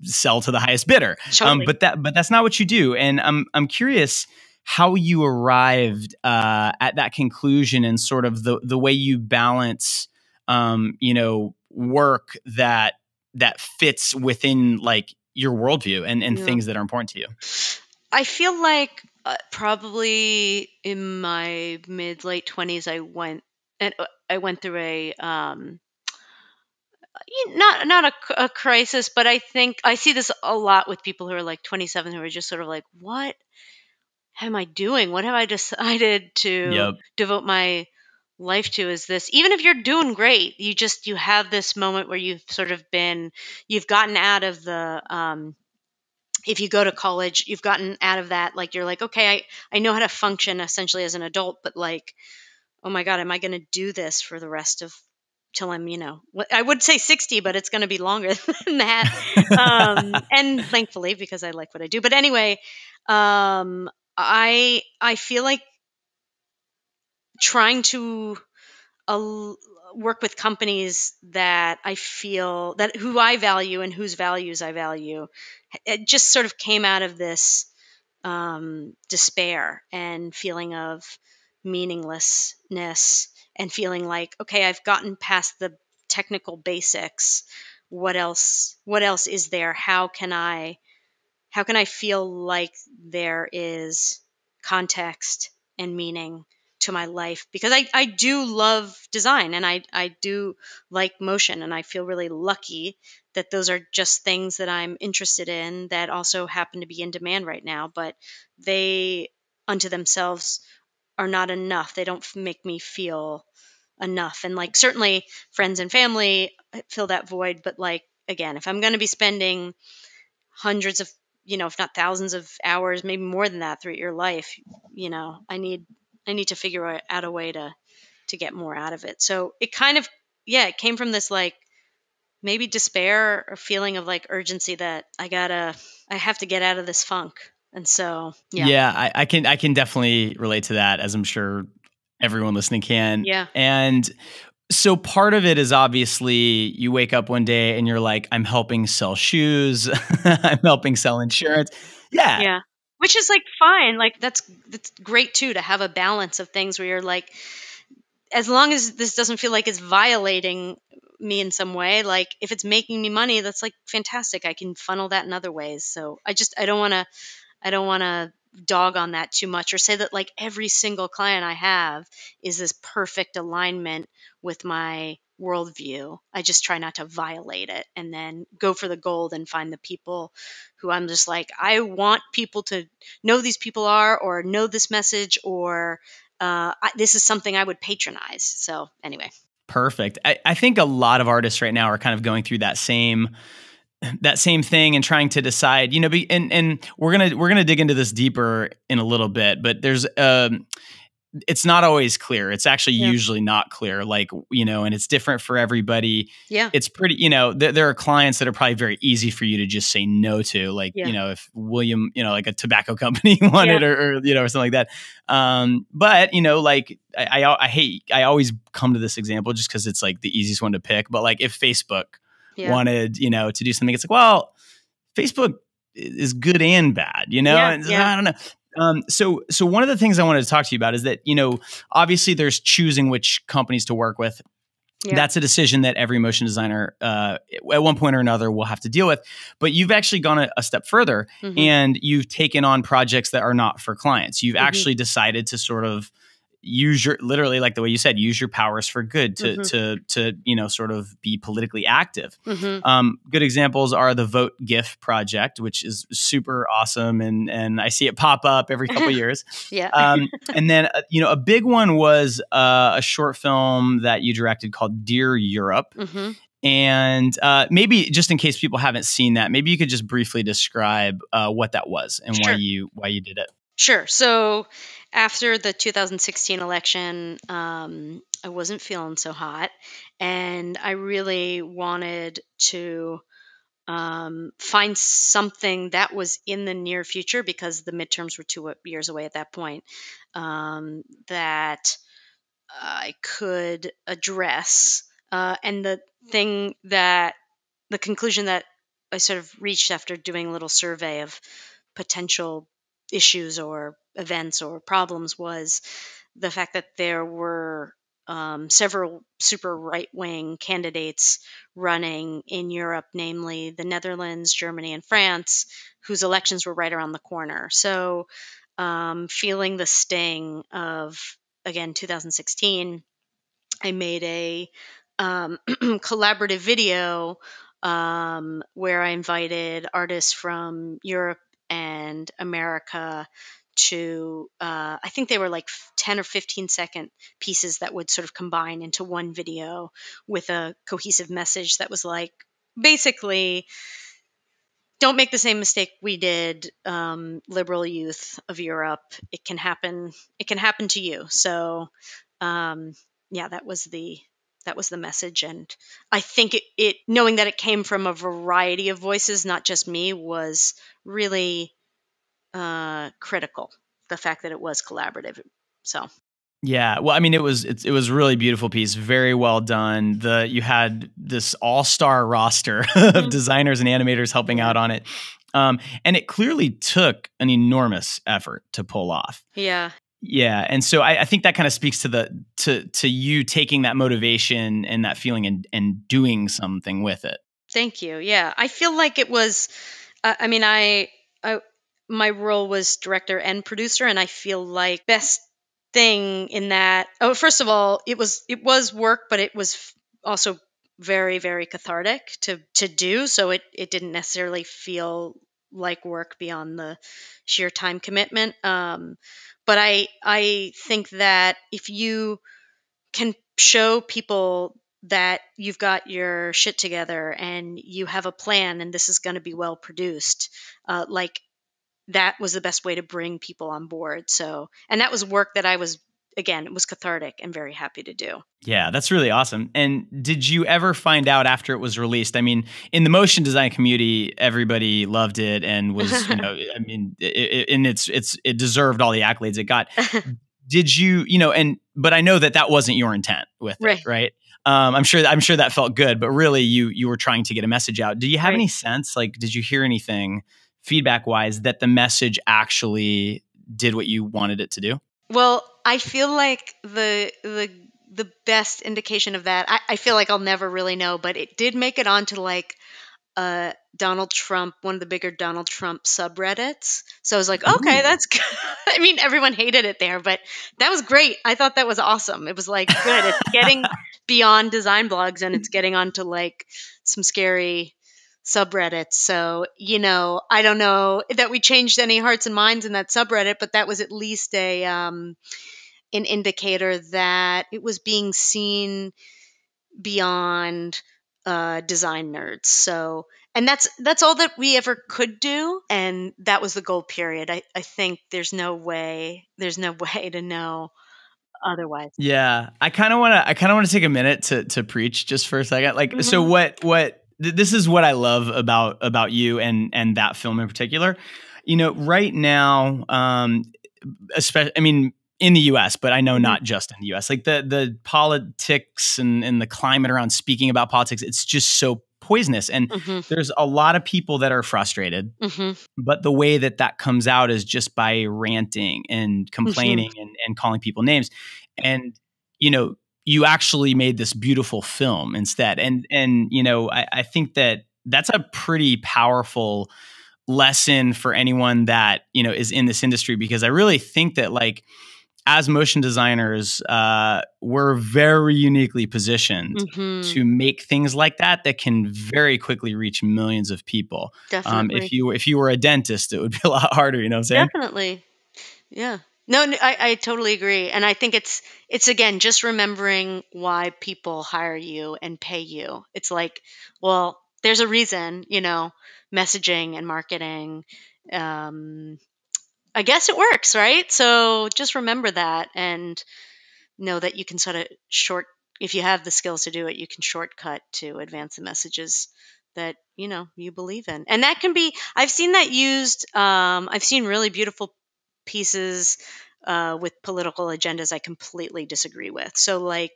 sell to the highest bidder. Totally. But that's not what you do. And I'm curious how you arrived at that conclusion and sort of the way you balance, work that fits within like your worldview and things that are important to you. I feel like probably in my late 20s, I went through a not a crisis, but I think I see this a lot with people who are like 27 who are just sort of like, what am I doing? What have I decided to Yep. devote my life to? Is this, even if you're doing great, you have this moment where you've gotten out of the, if you go to college, you've gotten out of that. Like, you're like, okay, I know how to function essentially as an adult, but like, oh my God, am I going to do this for the rest of till I'm, I would say 60, but it's going to be longer than that. And thankfully, because I like what I do. But anyway, I feel like trying to work with companies that I feel that who I value and whose values I value, it just sort of came out of this despair and feeling of meaninglessness and feeling like, okay, I've gotten past the technical basics. What else is there? How can I feel like there is context and meaning to my life? Because I do love design and I do like motion, and I feel really lucky that those are just things that I'm interested in that also happen to be in demand right now, but they unto themselves are not enough. They don't make me feel enough. And like, certainly friends and family fill that void, but like, again, if I'm going to be spending hundreds of, if not thousands of hours, maybe more than that throughout your life, I need to figure out a way to get more out of it. So it kind of, it came from this like maybe despair or feeling of like urgency that I have to get out of this funk. And so, Yeah, I can definitely relate to that, as I'm sure everyone listening can. Yeah. And so part of it is obviously you wake up one day and you're like, I'm helping sell shoes. I'm helping sell insurance. Yeah. Yeah. Which is like fine. Like that's great too, to have a balance of things where you're like, as long as this doesn't feel like it's violating me in some way, like if it's making me money, that's like fantastic. I can funnel that in other ways. So I don't want to dog on that too much or say that like every single client I have is this perfect alignment with my worldview. I just try not to violate it and then go for the gold and find the people who I'm just like, I want people to know these people are, or know this message, or this is something I would patronize. So anyway. Perfect. I think a lot of artists right now are kind of going through that same thing and trying to decide, and we're gonna dig into this deeper in a little bit, but there's it's not always clear. It's actually Yeah. usually not clear, like, and it's different for everybody. Yeah. It's pretty, there are clients that are probably very easy for you to just say no to, like, Yeah. if William, like a tobacco company wanted, Yeah. or something like that. But, like I always come to this example just because it's like the easiest one to pick. But like if Facebook Yeah. wanted, to do something, it's like, well, Facebook is good and bad, Yeah. and Yeah. I don't know. So one of the things I wanted to talk to you about is that, obviously there's choosing which companies to work with. Yeah. That's a decision that every motion designer at one point or another will have to deal with. But you've actually gone a step further, and you've taken on projects that are not for clients. You've actually decided to sort of use literally, like the way you said, use your powers for good to sort of be politically active. Good examples are the Vote GIF project, which is super awesome, and I see it pop up every couple of years. Yeah. And then a big one was a short film that you directed called Dear Europe. And maybe just in case people haven't seen that, maybe you could just briefly describe what that was and why you did it. Sure. So after the 2016 election, I wasn't feeling so hot, and I really wanted to find something that was in the near future, because the midterms were 2 years away at that point, that I could address. And the conclusion that I sort of reached after doing a little survey of potential issues or events or problems was the fact that there were several super right wing candidates running in Europe, namely the Netherlands, Germany, and France, whose elections were right around the corner. So, feeling the sting of, again, 2016, I made a collaborative video where I invited artists from Europe and America to, I think they were like 10 or 15-second pieces that would sort of combine into one video with a cohesive message that was like, basically, don't make the same mistake we did, liberal youth of Europe. It can happen. It can happen to you. So, yeah, that was the message, and I think it knowing that it came from a variety of voices, not just me, was really critical. The fact that it was collaborative. So. Yeah, well, I mean, it was a really beautiful piece, very well done. You had this all-star roster of designers and animators helping out on it, and it clearly took an enormous effort to pull off. Yeah. Yeah, and so I think that kind of speaks to you taking that motivation and that feeling and doing something with it. Thank you. Yeah, I feel like it was. I mean, my role was director and producer, and I feel like best thing in that. Oh, first of all, it was work, but it was also very, very cathartic to do. So it didn't necessarily feel like work beyond the sheer time commitment. But I think that if you can show people that you've got your shit together and you have a plan and this is going to be well produced, like, that was the best way to bring people on board. So, and that was work that it was cathartic and very happy to do. Yeah, that's really awesome. And did you ever find out after it was released? I mean, in the motion design community, everybody loved it and was, I mean, it deserved all the accolades it got. Did you, but I know that wasn't your intent with it, right? I'm sure that felt good, but really you were trying to get a message out. Do you have any sense, like, did you hear anything feedback wise that the message actually did what you wanted it to do? Well, I feel like the best indication of that, I feel like I'll never really know, but it did make it onto like Donald Trump, one of the bigger Donald Trump subreddits. So I was like, okay, that's good. I mean, everyone hated it there, but that was great. I thought that was awesome. It was like, good. It's getting beyond design blogs and it's getting onto like some scary subreddits. So, I don't know that we changed any hearts and minds in that subreddit, but that was at least an indicator that it was being seen beyond design nerds. So, and that's all that we ever could do, and that was the goal period. I think there's no way to know otherwise. Yeah, I kind of want to take a minute to preach just for a second. Like, so this is what I love about you and that film in particular. Right now, especially, I mean, in the US, but I know not just in the US, like the politics and the climate around speaking about politics, it's just so poisonous. And there's a lot of people that are frustrated, but the way that comes out is just by ranting and complaining and calling people names. And, you actually made this beautiful film instead. And I think that that's a pretty powerful lesson for anyone that, is in this industry, because I really think that, like, as motion designers, we're very uniquely positioned to make things like that can very quickly reach millions of people. Definitely. If you were a dentist, it would be a lot harder. You know what I'm saying? Definitely. Yeah. No, I totally agree. And I think it's again, just remembering why people hire you and pay you. It's like, well, there's a reason, messaging and marketing. I guess it works, right? So just remember that and know that you can sort of if you have the skills to do it, you can shortcut to advance the messages that, you believe in. And that can be, I've seen that used, I've seen really beautiful pieces with political agendas I completely disagree with. So like,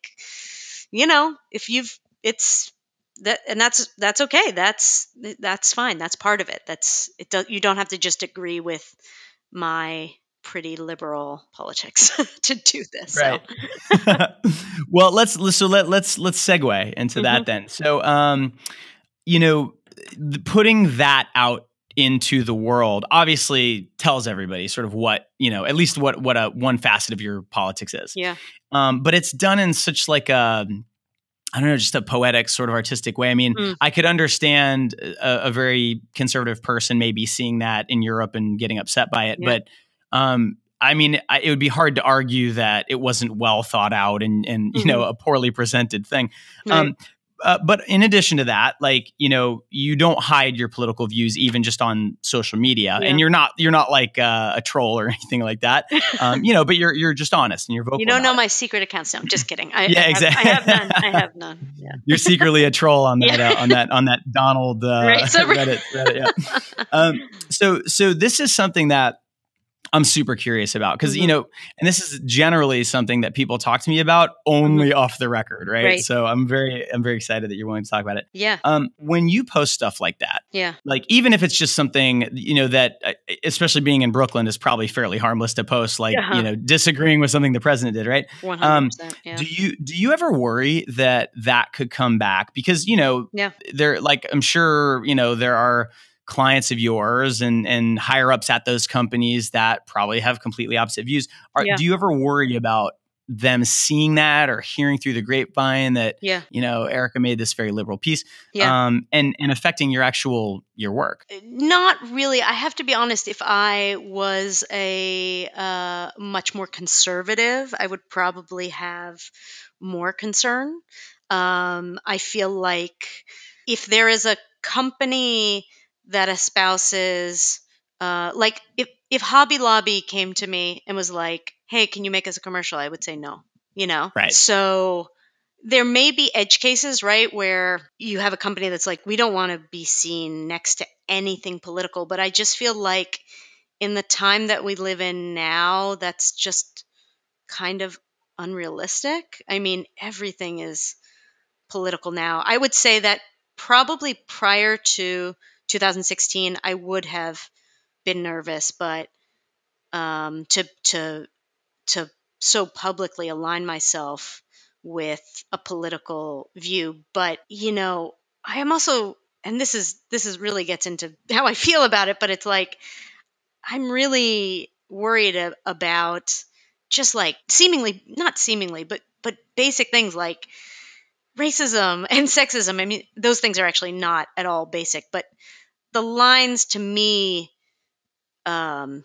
if it's that, and that's okay. That's fine. That's part of it. You don't have to just agree with my pretty liberal politics to do this. So, Right. Well, let's segue into that then. So, putting that out into the world obviously tells everybody sort of what, at least what a one facet of your politics is. yeah. But it's done in such like a, I don't know, just a poetic sort of artistic way. I mean, I could understand a very conservative person maybe seeing that in Europe and getting upset by it. Yeah. But I mean, it would be hard to argue that it wasn't well thought out and a poorly presented thing. Right. But in addition to that, like, you don't hide your political views even just on social media, Yeah. and you're not like a troll or anything like that. But you're just honest and you're vocal. You don't know about it. my secret accounts. No, I'm just kidding. Exactly. I have none. I have none. Yeah. You're secretly a troll on that Yeah. on that Donald Right. So, Reddit. Yeah. So this is something that I'm super curious about because, and this is generally something that people talk to me about only off the record. Right. So I'm very excited that you're willing to talk about it. Yeah. When you post stuff like that, Yeah. like, even if it's just something, that, especially being in Brooklyn, is probably fairly harmless to post, like, disagreeing with something the president did. Right. 100%. Yeah. Do you ever worry that could come back? Because, there, like, I'm sure, there are clients of yours and higher ups at those companies that probably have completely opposite views. Do you ever worry about them seeing that or hearing through the grapevine that, Erica made this very liberal piece, and affecting your work? Not really. I have to be honest. If I was a much more conservative, I would probably have more concern. I feel like if there is a company that espouses, like if Hobby Lobby came to me and was like, "Hey, can you make us a commercial?" I would say no. Right. So there may be edge cases, right, where you have a company that's like, we don't want to be seen next to anything political. But I just feel like in the time that we live in now, that's just kind of unrealistic. I mean, everything is political now. I would say that probably prior to 2016, I would have been nervous, but to so publicly align myself with a political view. But I am also, and this is really gets into how I feel about it, but it's like I'm really worried about just like not seemingly, but basic things like racism and sexism. I mean, those things are actually not at all basic, but the lines to me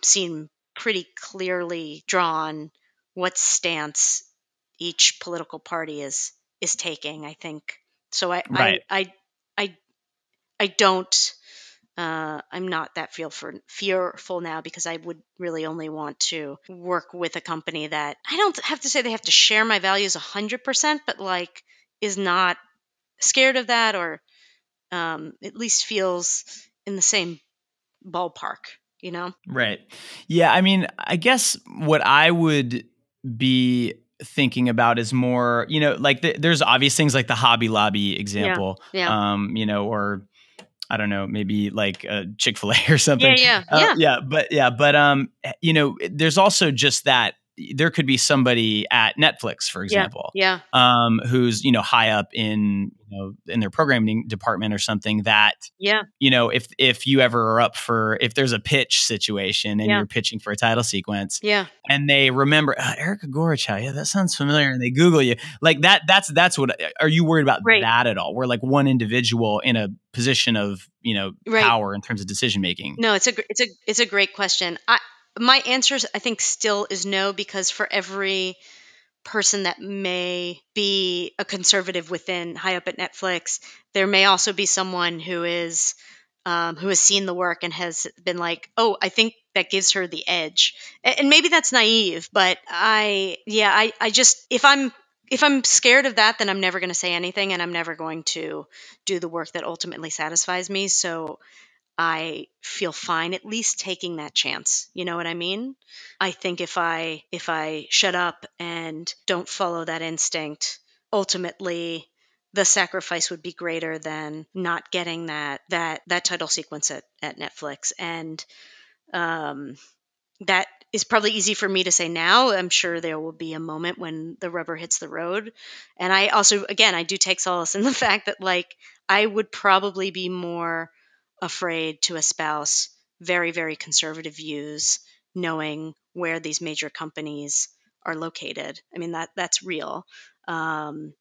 seem pretty clearly drawn what stance each political party is taking. I think so. Right. I don't I'm not that fearful now, because I would really only want to work with a company that, I don't have to say they have to share my values 100%, but like is not scared of that, or at least feels in the same ballpark, you know? Right. Yeah. I mean, I guess what I would be thinking about is more, like there's obvious things like the Hobby Lobby Yeah. example, Yeah. or I don't know, maybe like Chick-fil-A or Yeah. something. Yeah. Yeah. There's also just that there could be somebody at Netflix, for Yeah. example, Yeah. who's, high up in, in their programming department or something that, Yeah. if you ever are up for, if there's a pitch situation and Yeah. you're pitching for a title sequence, Yeah. and they remember Erica Gorochow, yeah, that sounds familiar, and they Google you like that. That's what. Are you worried about Right. that at all? Where like one individual in a position of Right. power in terms of decision making? No, it's a great question. My answer, I think, still is no, because for every person that may be a conservative within high up at Netflix, there may also be someone who has seen the work and has been like, oh, I think that gives her the edge. And maybe that's naive, but I just, if I'm scared of that, then I'm never going to say anything, and I'm never going to do the work that ultimately satisfies me. So I feel fine at least taking that chance. You know what I mean? I think if I shut up and don't follow that instinct, ultimately the sacrifice would be greater than not getting that title sequence at Netflix. And um, that is probably easy for me to say now. I'm sure there will be a moment when the rubber hits the road. And I also, again, I do take solace in the fact that, like, I would probably be more afraid to espouse very, very conservative views, knowing where these major companies are located. I mean, that's real. Um,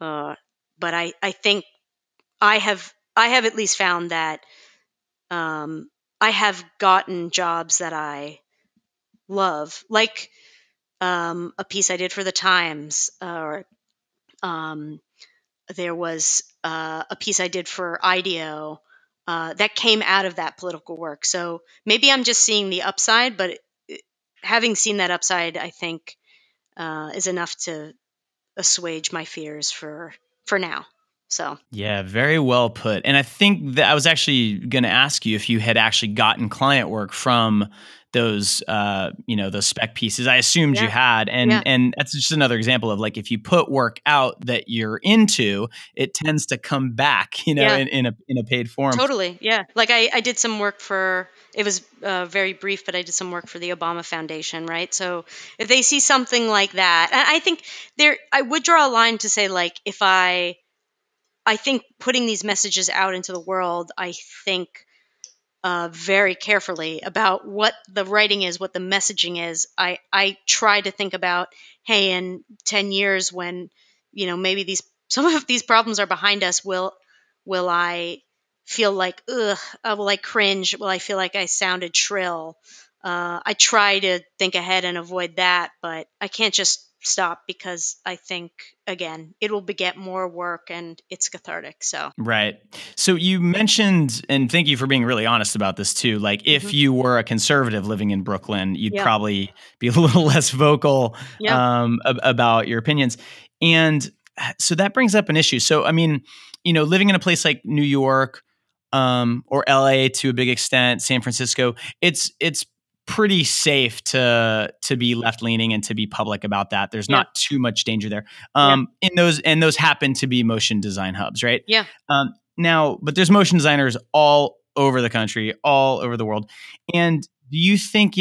uh, but I think I have at least found that I have gotten jobs that I love, like a piece I did for the Times, or um, there was a piece I did for IDEO that came out of that political work. So maybe I'm just seeing the upside, but having seen that upside, I think is enough to assuage my fears for now. So Yeah, very well put. And I think that I was actually going to ask you if you had actually gotten client work from those, those spec pieces. I assumed you yeah, had, yeah, and that's just another example of like if you put work out that you're into, it tends to come back, yeah. in a paid form. Totally, yeah. Like I did some work for, it was very brief, but I did some work for the Obama Foundation, right? So if they see something like that, and I think I would draw a line to say, like, if I think putting these messages out into the world, I think very carefully about what the writing is, what the messaging is. I try to think about, hey, in 10 years, when maybe these some of these problems are behind us, will I feel like, ugh, will I cringe? Will I feel like I sounded shrill? I try to think ahead and avoid that, but I can't just stop, because I think, again, it will beget more work, and it's cathartic. So, Right. So you mentioned, and thank you for being really honest about this too. Like, if mhm. you were a conservative living in Brooklyn, you'd Yeah, probably be a little less vocal yeah, about your opinions. And so that brings up an issue. So, I mean, living in a place like New York, or LA to a big extent, San Francisco, it's pretty safe to be left leaning and to be public about that. There's yeah, not too much danger there. yeah, Those happen to be motion design hubs, right? yeah. Now, but there's motion designers all over the country, all over the world. And do you think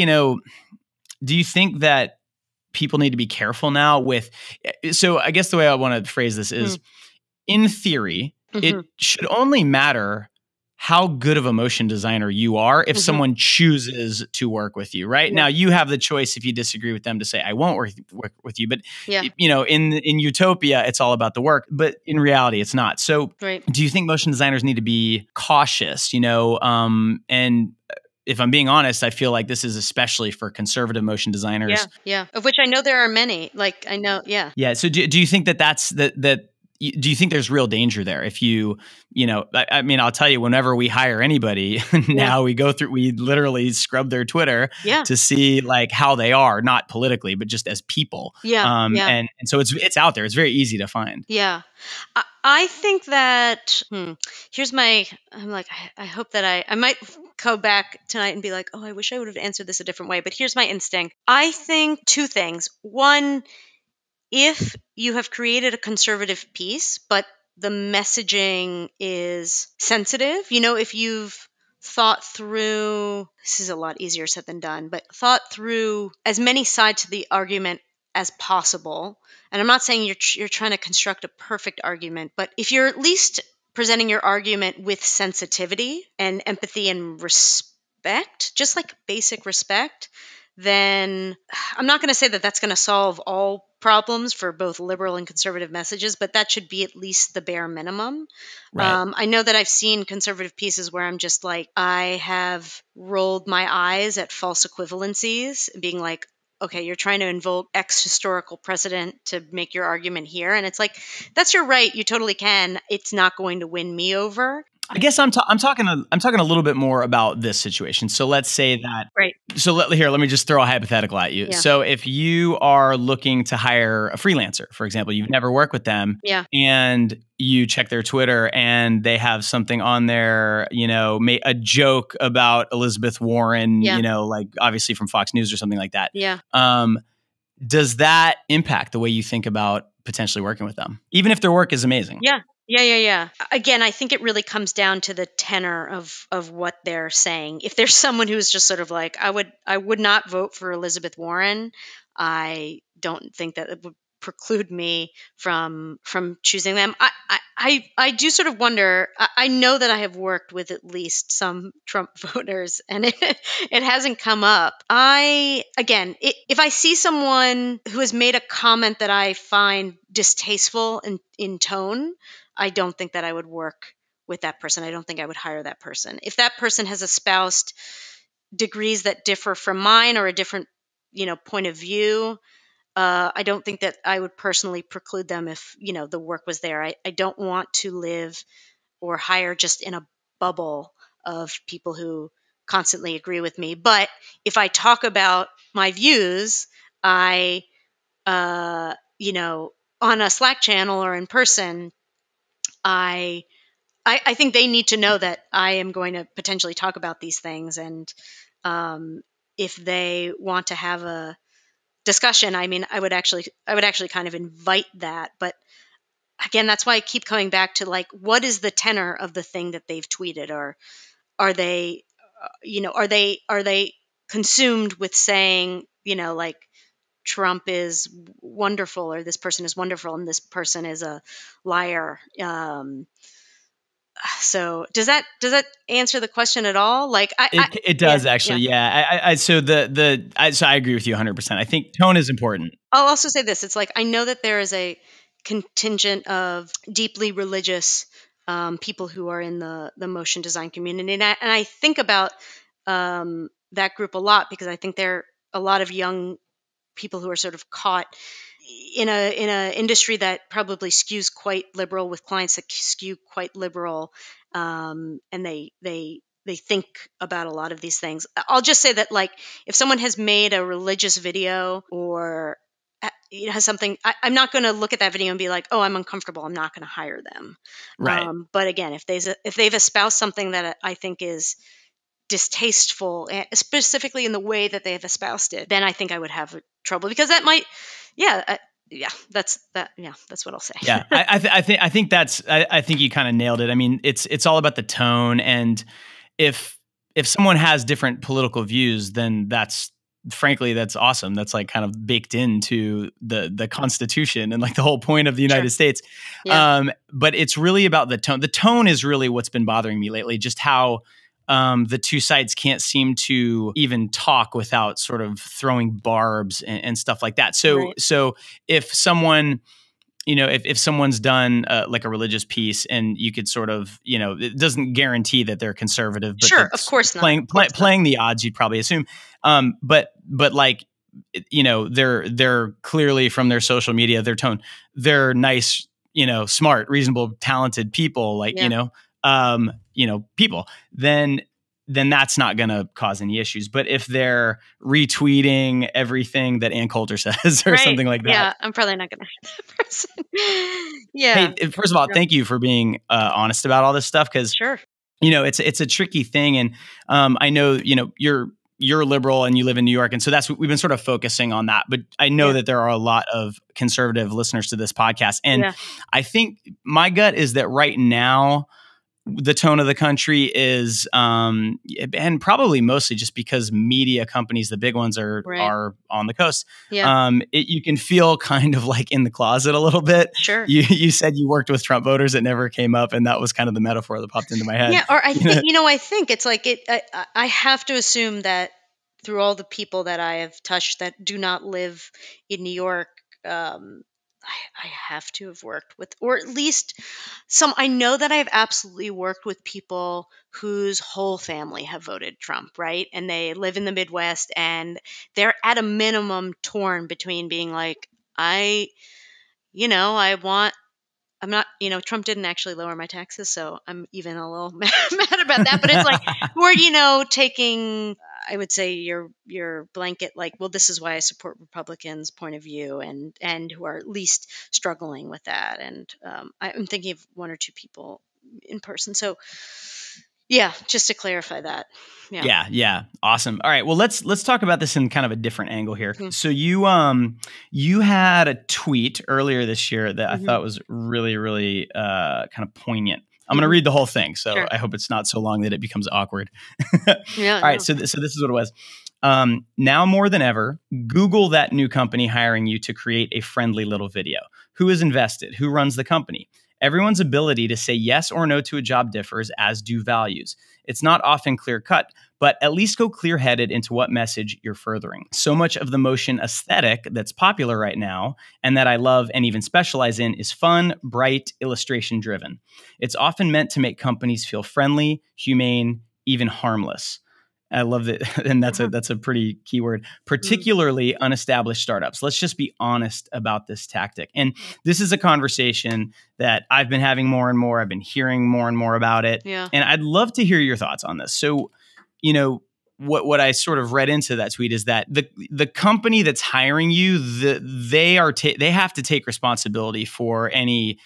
that people need to be careful now with, so I guess the way I want to phrase this is, in theory, Mm-hmm. it should only matter how good of a motion designer you are if Mm-hmm. someone chooses to work with you, right? Yeah, Now, you have the choice if you disagree with them to say, I won't work with you. But, yeah, in utopia, it's all about the work. But in reality, it's not. So right. do you think motion designers need to be cautious, and if I'm being honest, I feel like this is especially for conservative motion designers. Yeah, yeah. Of which I know there are many. Like, I know, yeah, Yeah. So do you think that that's that do you think there's real danger there? If I mean, I'll tell you, whenever we hire anybody, now we literally scrub their Twitter Yeah. to see like how they are, not politically, but just as people. Yeah. Yeah. And so it's out there. It's very easy to find. Yeah. I think that, I'm like, I hope that I might go back tonight and be like, oh, I wish I would have answered this a different way. But here's my instinct. I think two things. One, if you have created a conservative piece, but the messaging is sensitive, if you've thought through, this is a lot easier said than done, but thought through as many sides to the argument as possible. And I'm not saying you're trying to construct a perfect argument, but if you're at least presenting your argument with sensitivity and empathy and respect, just like basic respect, then I'm not going to say that that's going to solve all problems for both liberal and conservative messages, but that should be at least the bare minimum. Right. I know that I've seen conservative pieces where I'm just like, I have rolled my eyes at false equivalencies, being like, okay, you're trying to invoke X historical precedent to make your argument here. And it's like, that's your right. You totally can. It's not going to win me over. I guess I'm talking a little bit more about this situation. So let's say that. Right. So let me just throw a hypothetical at you. Yeah. So if you are looking to hire a freelancer, for example, you've never worked with them, and you check their Twitter and they have something on there, a joke about Elizabeth Warren, like obviously from Fox News or something like that. Yeah. Does that impact the way you think about potentially working with them, even if their work is amazing? Yeah. Yeah. Again, I think it really comes down to the tenor of what they're saying. If there's someone who's just sort of like, I would not vote for Elizabeth Warren, I don't think that it would preclude me from choosing them. I do sort of wonder. I know that I have worked with at least some Trump voters, and it hasn't come up. If I see someone who has made a comment that I find distasteful in tone, I don't think that I would work with that person. I don't think I would hire that person. If that person has espoused degrees that differ from mine or a different, point of view, I don't think that I would personally preclude them if, the work was there. I don't want to live or hire just in a bubble of people who constantly agree with me. But if I talk about my views, on a Slack channel or in person, I think they need to know that I am going to potentially talk about these things. And if they want to have a discussion, I mean, I would actually kind of invite that. But again, that's why I keep coming back to like, what is the tenor of the thing that they've tweeted? Or are they, are they consumed with saying, like, Trump is wonderful, or this person is wonderful, and this person is a liar. So does that answer the question at all? Like, it does actually. Yeah. So I agree with you 100%. I think tone is important. I'll also say this. It's like, I know that there is a contingent of deeply religious people who are in the motion design community. And I think about that group a lot, because I think there are a lot of young people who are sort of caught in a industry that probably skews quite liberal, with clients that skew quite liberal, and they think about a lot of these things. I'll just say that, like, if someone has made a religious video or has something, I'm not going to look at that video and be like, oh, I'm uncomfortable, I'm not going to hire them. Right. But again, if they've espoused something that I think is distasteful, specifically in the way that they have espoused it, then I think I would have trouble, because that might, that's what I'll say. Yeah, I think you kind of nailed it. I mean, it's all about the tone, and if someone has different political views, then that's awesome. That's like kind of baked into the Constitution and like the whole point of the United States. Yeah. But it's really about the tone. The tone is really what's been bothering me lately, just how the two sides can't seem to even talk without sort of throwing barbs and stuff like that. So if someone, if someone's done like a religious piece, and you could sort of, it doesn't guarantee that they're conservative, but sure, of course not. Playing the odds, you'd probably assume. But like, they're clearly, from their social media, their tone, they're nice smart, reasonable, talented people, like, Yeah. people, then that's not going to cause any issues. But if they're retweeting everything that Ann Coulter says or Right. something like that. Yeah. I'm probably not going to hire that person. Yeah. Hey, first of all, Yeah. thank you for being honest about all this stuff, because Sure. it's a tricky thing. And I know, you're liberal and you live in New York. And so we've been sort of focusing on that. But I know Yeah. that there are a lot of conservative listeners to this podcast. And Yeah. I think my gut is that right now, the tone of the country is, and probably mostly just because media companies, the big ones, are on the coast. Yeah. You can feel kind of like in the closet a little bit. Sure. You said you worked with Trump voters; it never came up, and that was kind of the metaphor that popped into my head. Yeah. Or I think it's like I have to assume that through all the people that I have touched that do not live in New York, I have to have worked with, or at least I know that I've absolutely worked with people whose whole family have voted Trump, right? And they live in the Midwest, and they're at a minimum torn between being like, I want, I'm not, Trump didn't actually lower my taxes, so I'm even a little mad about that. But it's like, who are, taking, I would say, your blanket, like, well, this is why I support Republicans' point of view, and who are at least struggling with that. And I'm thinking of one or two people in person. So, yeah, just to clarify that. Yeah. Yeah. Awesome. All right. Well, let's talk about this in kind of a different angle here. Mhm. So you had a tweet earlier this year that I thought was really, really kind of poignant. I'm going to read the whole thing, so Sure. I hope it's not so long that it becomes awkward. Yeah. All right. So this is what it was. Now more than ever, Google that new company hiring you to create a friendly little video. Who is invested? Who runs the company? Everyone's ability to say yes or no to a job differs, as do values. It's not often clear-cut, but at least go clear-headed into what message you're furthering. So much of the motion aesthetic that's popular right now, and that I love and even specialize in, is fun, bright, illustration-driven. It's often meant to make companies feel friendly, humane, even harmless. I love that, and that's a pretty key word. Particularly unestablished startups. Let's just be honest about this tactic. And this is a conversation that I've been having more and more. I've been hearing more and more about it. Yeah. And I'd love to hear your thoughts on this. So, what I sort of read into that tweet is that the company that's hiring you, they have to take responsibility for any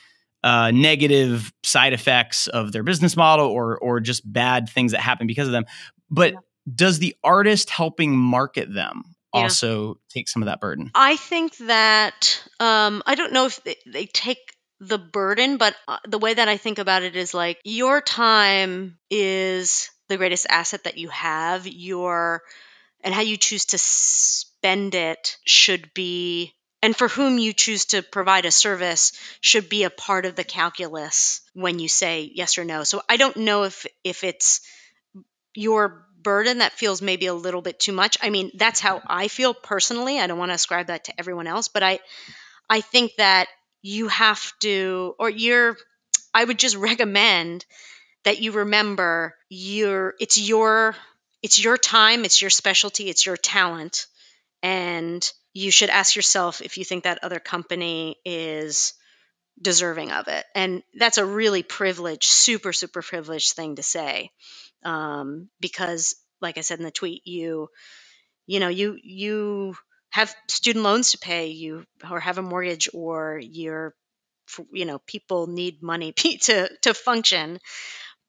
negative side effects of their business model or just bad things that happen because of them. But does the artist helping market them also take some of that burden? I think that I don't know if they take the burden, but the way that I think about it is like, your time is the greatest asset that you have. And how you choose to spend it should be, and for whom you choose to provide a service should be a part of the calculus when you say yes or no. So I don't know if it's your burden that feels maybe a little bit too much. I mean, that's how I feel personally. I don't want to ascribe that to everyone else, but I think that you have to, I would just recommend that you remember it's your time, it's your specialty, it's your talent. And you should ask yourself if you think that other company is deserving of it. And that's a really privileged, super, super privileged thing to say. Because, like I said in the tweet, you have student loans to pay, or have a mortgage, or people need money to function.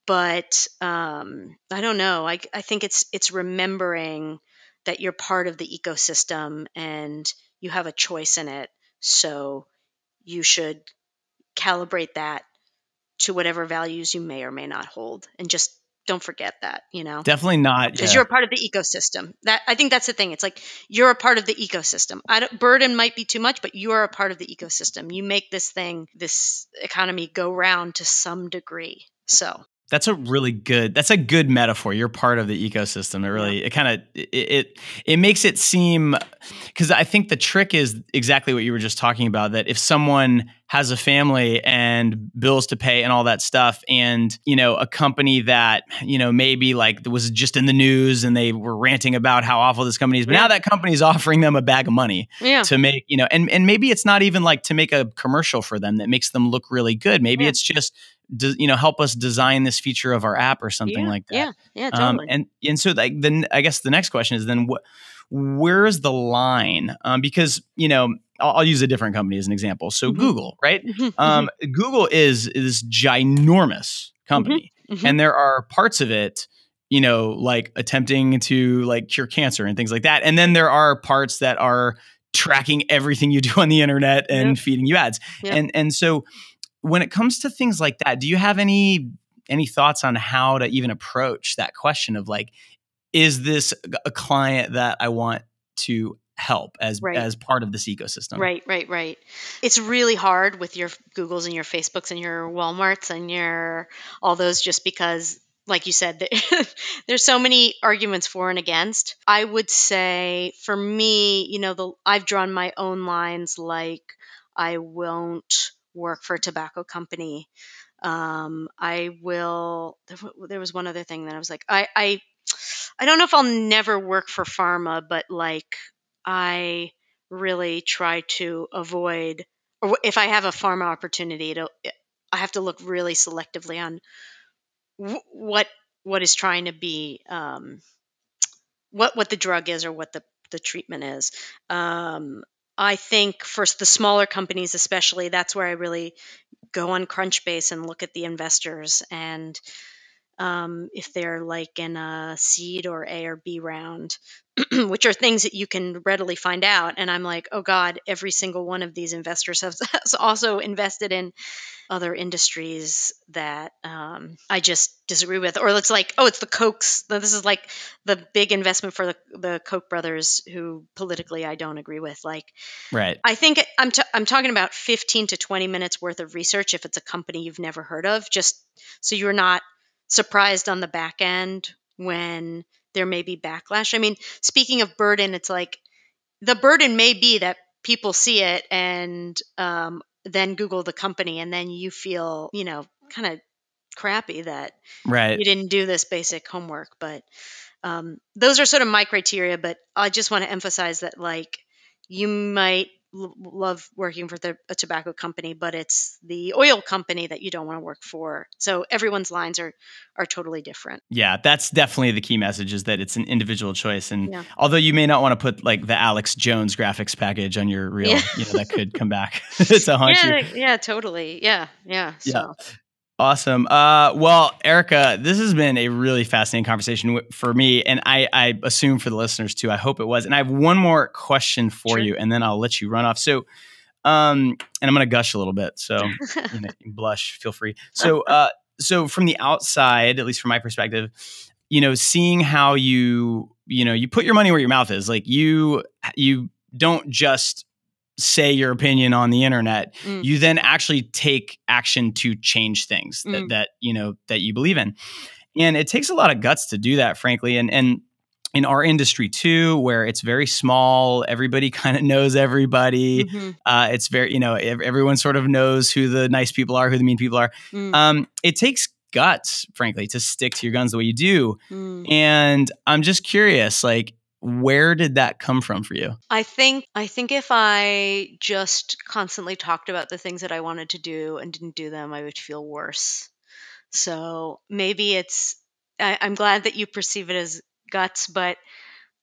But I don't know. I think it's remembering that you're part of the ecosystem and you have a choice in it. So you should calibrate that to whatever values you may or may not hold, and just don't forget that, Definitely not. because you're a part of the ecosystem. I think that's the thing. It's like, you're a part of the ecosystem. Burden might be too much, but you are a part of the ecosystem. You make this economy go round to some degree. So that's a good metaphor. You're part of the ecosystem. It really, it makes it seem, because I think the trick is exactly what you were just talking about, that if someone has a family and bills to pay and all that stuff. And, a company that, maybe like was just in the news and they were ranting about how awful this company is. But now that company is offering them a bag of money to make, and maybe it's not even like to make a commercial for them that makes them look really good. Maybe it's just, help us design this feature of our app or something like that. Yeah, totally. And so like then I guess the next question is then where's the line? Because, I'll use a different company as an example. So Google, right? Google is this ginormous company, and there are parts of it, like attempting to like cure cancer and things like that. And then there are parts that are tracking everything you do on the internet and feeding you ads. And so when it comes to things like that, do you have any thoughts on how to even approach that question of like, is this a client that I want to help as part of this ecosystem? Right. It's really hard with your Googles and your Facebooks and your Walmarts and your all those, just because, like you said, there's so many arguments for and against. I would say for me, I've drawn my own lines. Like, I won't work for a tobacco company. I will. There was one other thing that I was like, I don't know if I'll never work for pharma, but like I really try to avoid, or if I have a pharma opportunity, I have to look really selectively on what is trying to be, what the drug is or what the treatment is. I think for the smaller companies, especially, that's where I really go on Crunchbase and look at the investors, and if they're like in a seed or A or B round, which are things that you can readily find out. And I'm like, oh God, every single one of these investors has also invested in other industries that I just disagree with. Or it's like, oh, it's the Kochs. This is like the big investment for the Koch brothers, who politically I don't agree with. Like, right. I think I'm talking about 15 to 20 minutes worth of research if it's a company you've never heard of, just so you're not surprised on the back end when there may be backlash. I mean, speaking of burden, it's like the burden may be that people see it and then Google the company, and then you feel, kind of crappy that you didn't do this basic homework. But those are sort of my criteria. But I just want to emphasize that, like, you might love working for a tobacco company, but it's the oil company that you don't want to work for. So everyone's lines are totally different. Yeah, that's definitely the key message, is that it's an individual choice. And although you may not want to put like the Alex Jones graphics package on your reel, that could come back to haunt you. Yeah, totally. Yeah. So. Awesome. Well, Erica, this has been a really fascinating conversation for me, and I assume for the listeners too. I hope it was. And I have one more question for you, and then I'll let you run off. So, and I'm going to gush a little bit. So, blush, feel free. So, so from the outside, at least from my perspective, seeing how you put your money where your mouth is, like you don't just say your opinion on the internet, you then actually take action to change things that you believe in. And it takes a lot of guts to do that, frankly. And in our industry too, where it's very small, everybody kind of knows everybody. It's very, everyone sort of knows who the nice people are, who the mean people are. It takes guts, frankly, to stick to your guns the way you do. And I'm just curious, like, where did that come from for you? I think if I just constantly talked about the things that I wanted to do and didn't do them, I would feel worse. So maybe I'm glad that you perceive it as guts, but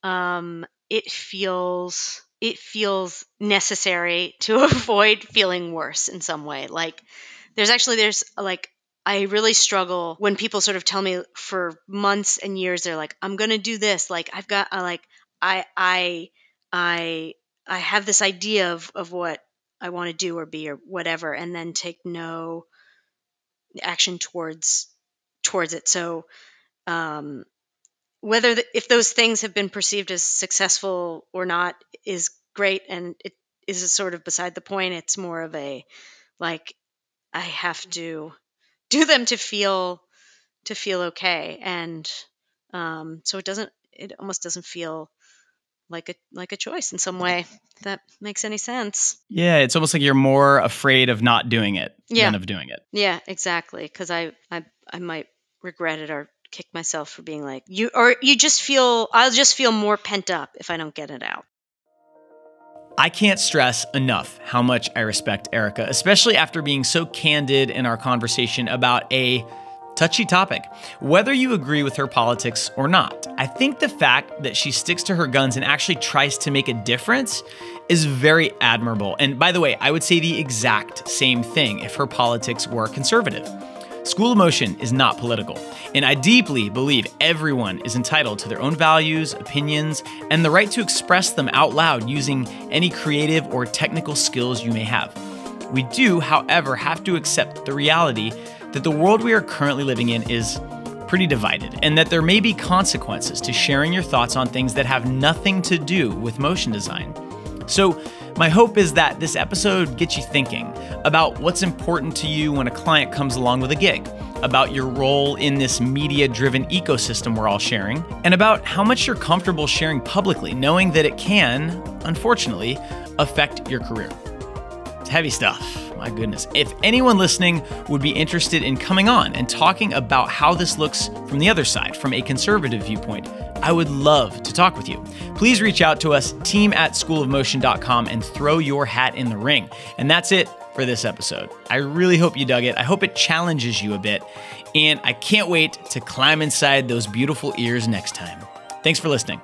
it feels necessary to avoid feeling worse in some way. Like, there's like, I really struggle when people sort of tell me for months and years, they're like, I'm going to do this. Like, I've got, I have this idea of what I want to do or be or whatever, and then take no action towards it. So, if those things have been perceived as successful or not is great, and it is sort of beside the point. It's more of a, like, I have to do them to feel okay, and so it almost doesn't feel like a choice in some way. If that makes any sense. Yeah, it's almost like you're more afraid of not doing it Yeah. than of doing it. Yeah, exactly. Because I might regret it or kick myself for being like I'll just feel more pent up if I don't get it out. I can't stress enough how much I respect Erica, especially after being so candid in our conversation about a touchy topic. Whether you agree with her politics or not, I think the fact that she sticks to her guns and actually tries to make a difference is very admirable. And by the way, I would say the exact same thing if her politics were conservative. School of Motion is not political, and I deeply believe everyone is entitled to their own values, opinions, and the right to express them out loud using any creative or technical skills you may have. We do, however, have to accept the reality that the world we are currently living in is pretty divided, and that there may be consequences to sharing your thoughts on things that have nothing to do with motion design. So, my hope is that this episode gets you thinking about what's important to you when a client comes along with a gig, about your role in this media-driven ecosystem we're all sharing, and about how much you're comfortable sharing publicly, knowing that it can, unfortunately, affect your career. It's heavy stuff. My goodness. If anyone listening would be interested in coming on and talking about how this looks from the other side, from a conservative viewpoint, I would love to talk with you. Please reach out to us, team@schoolofmotion.com, and throw your hat in the ring. And that's it for this episode. I really hope you dug it. I hope it challenges you a bit. And I can't wait to climb inside those beautiful ears next time. Thanks for listening.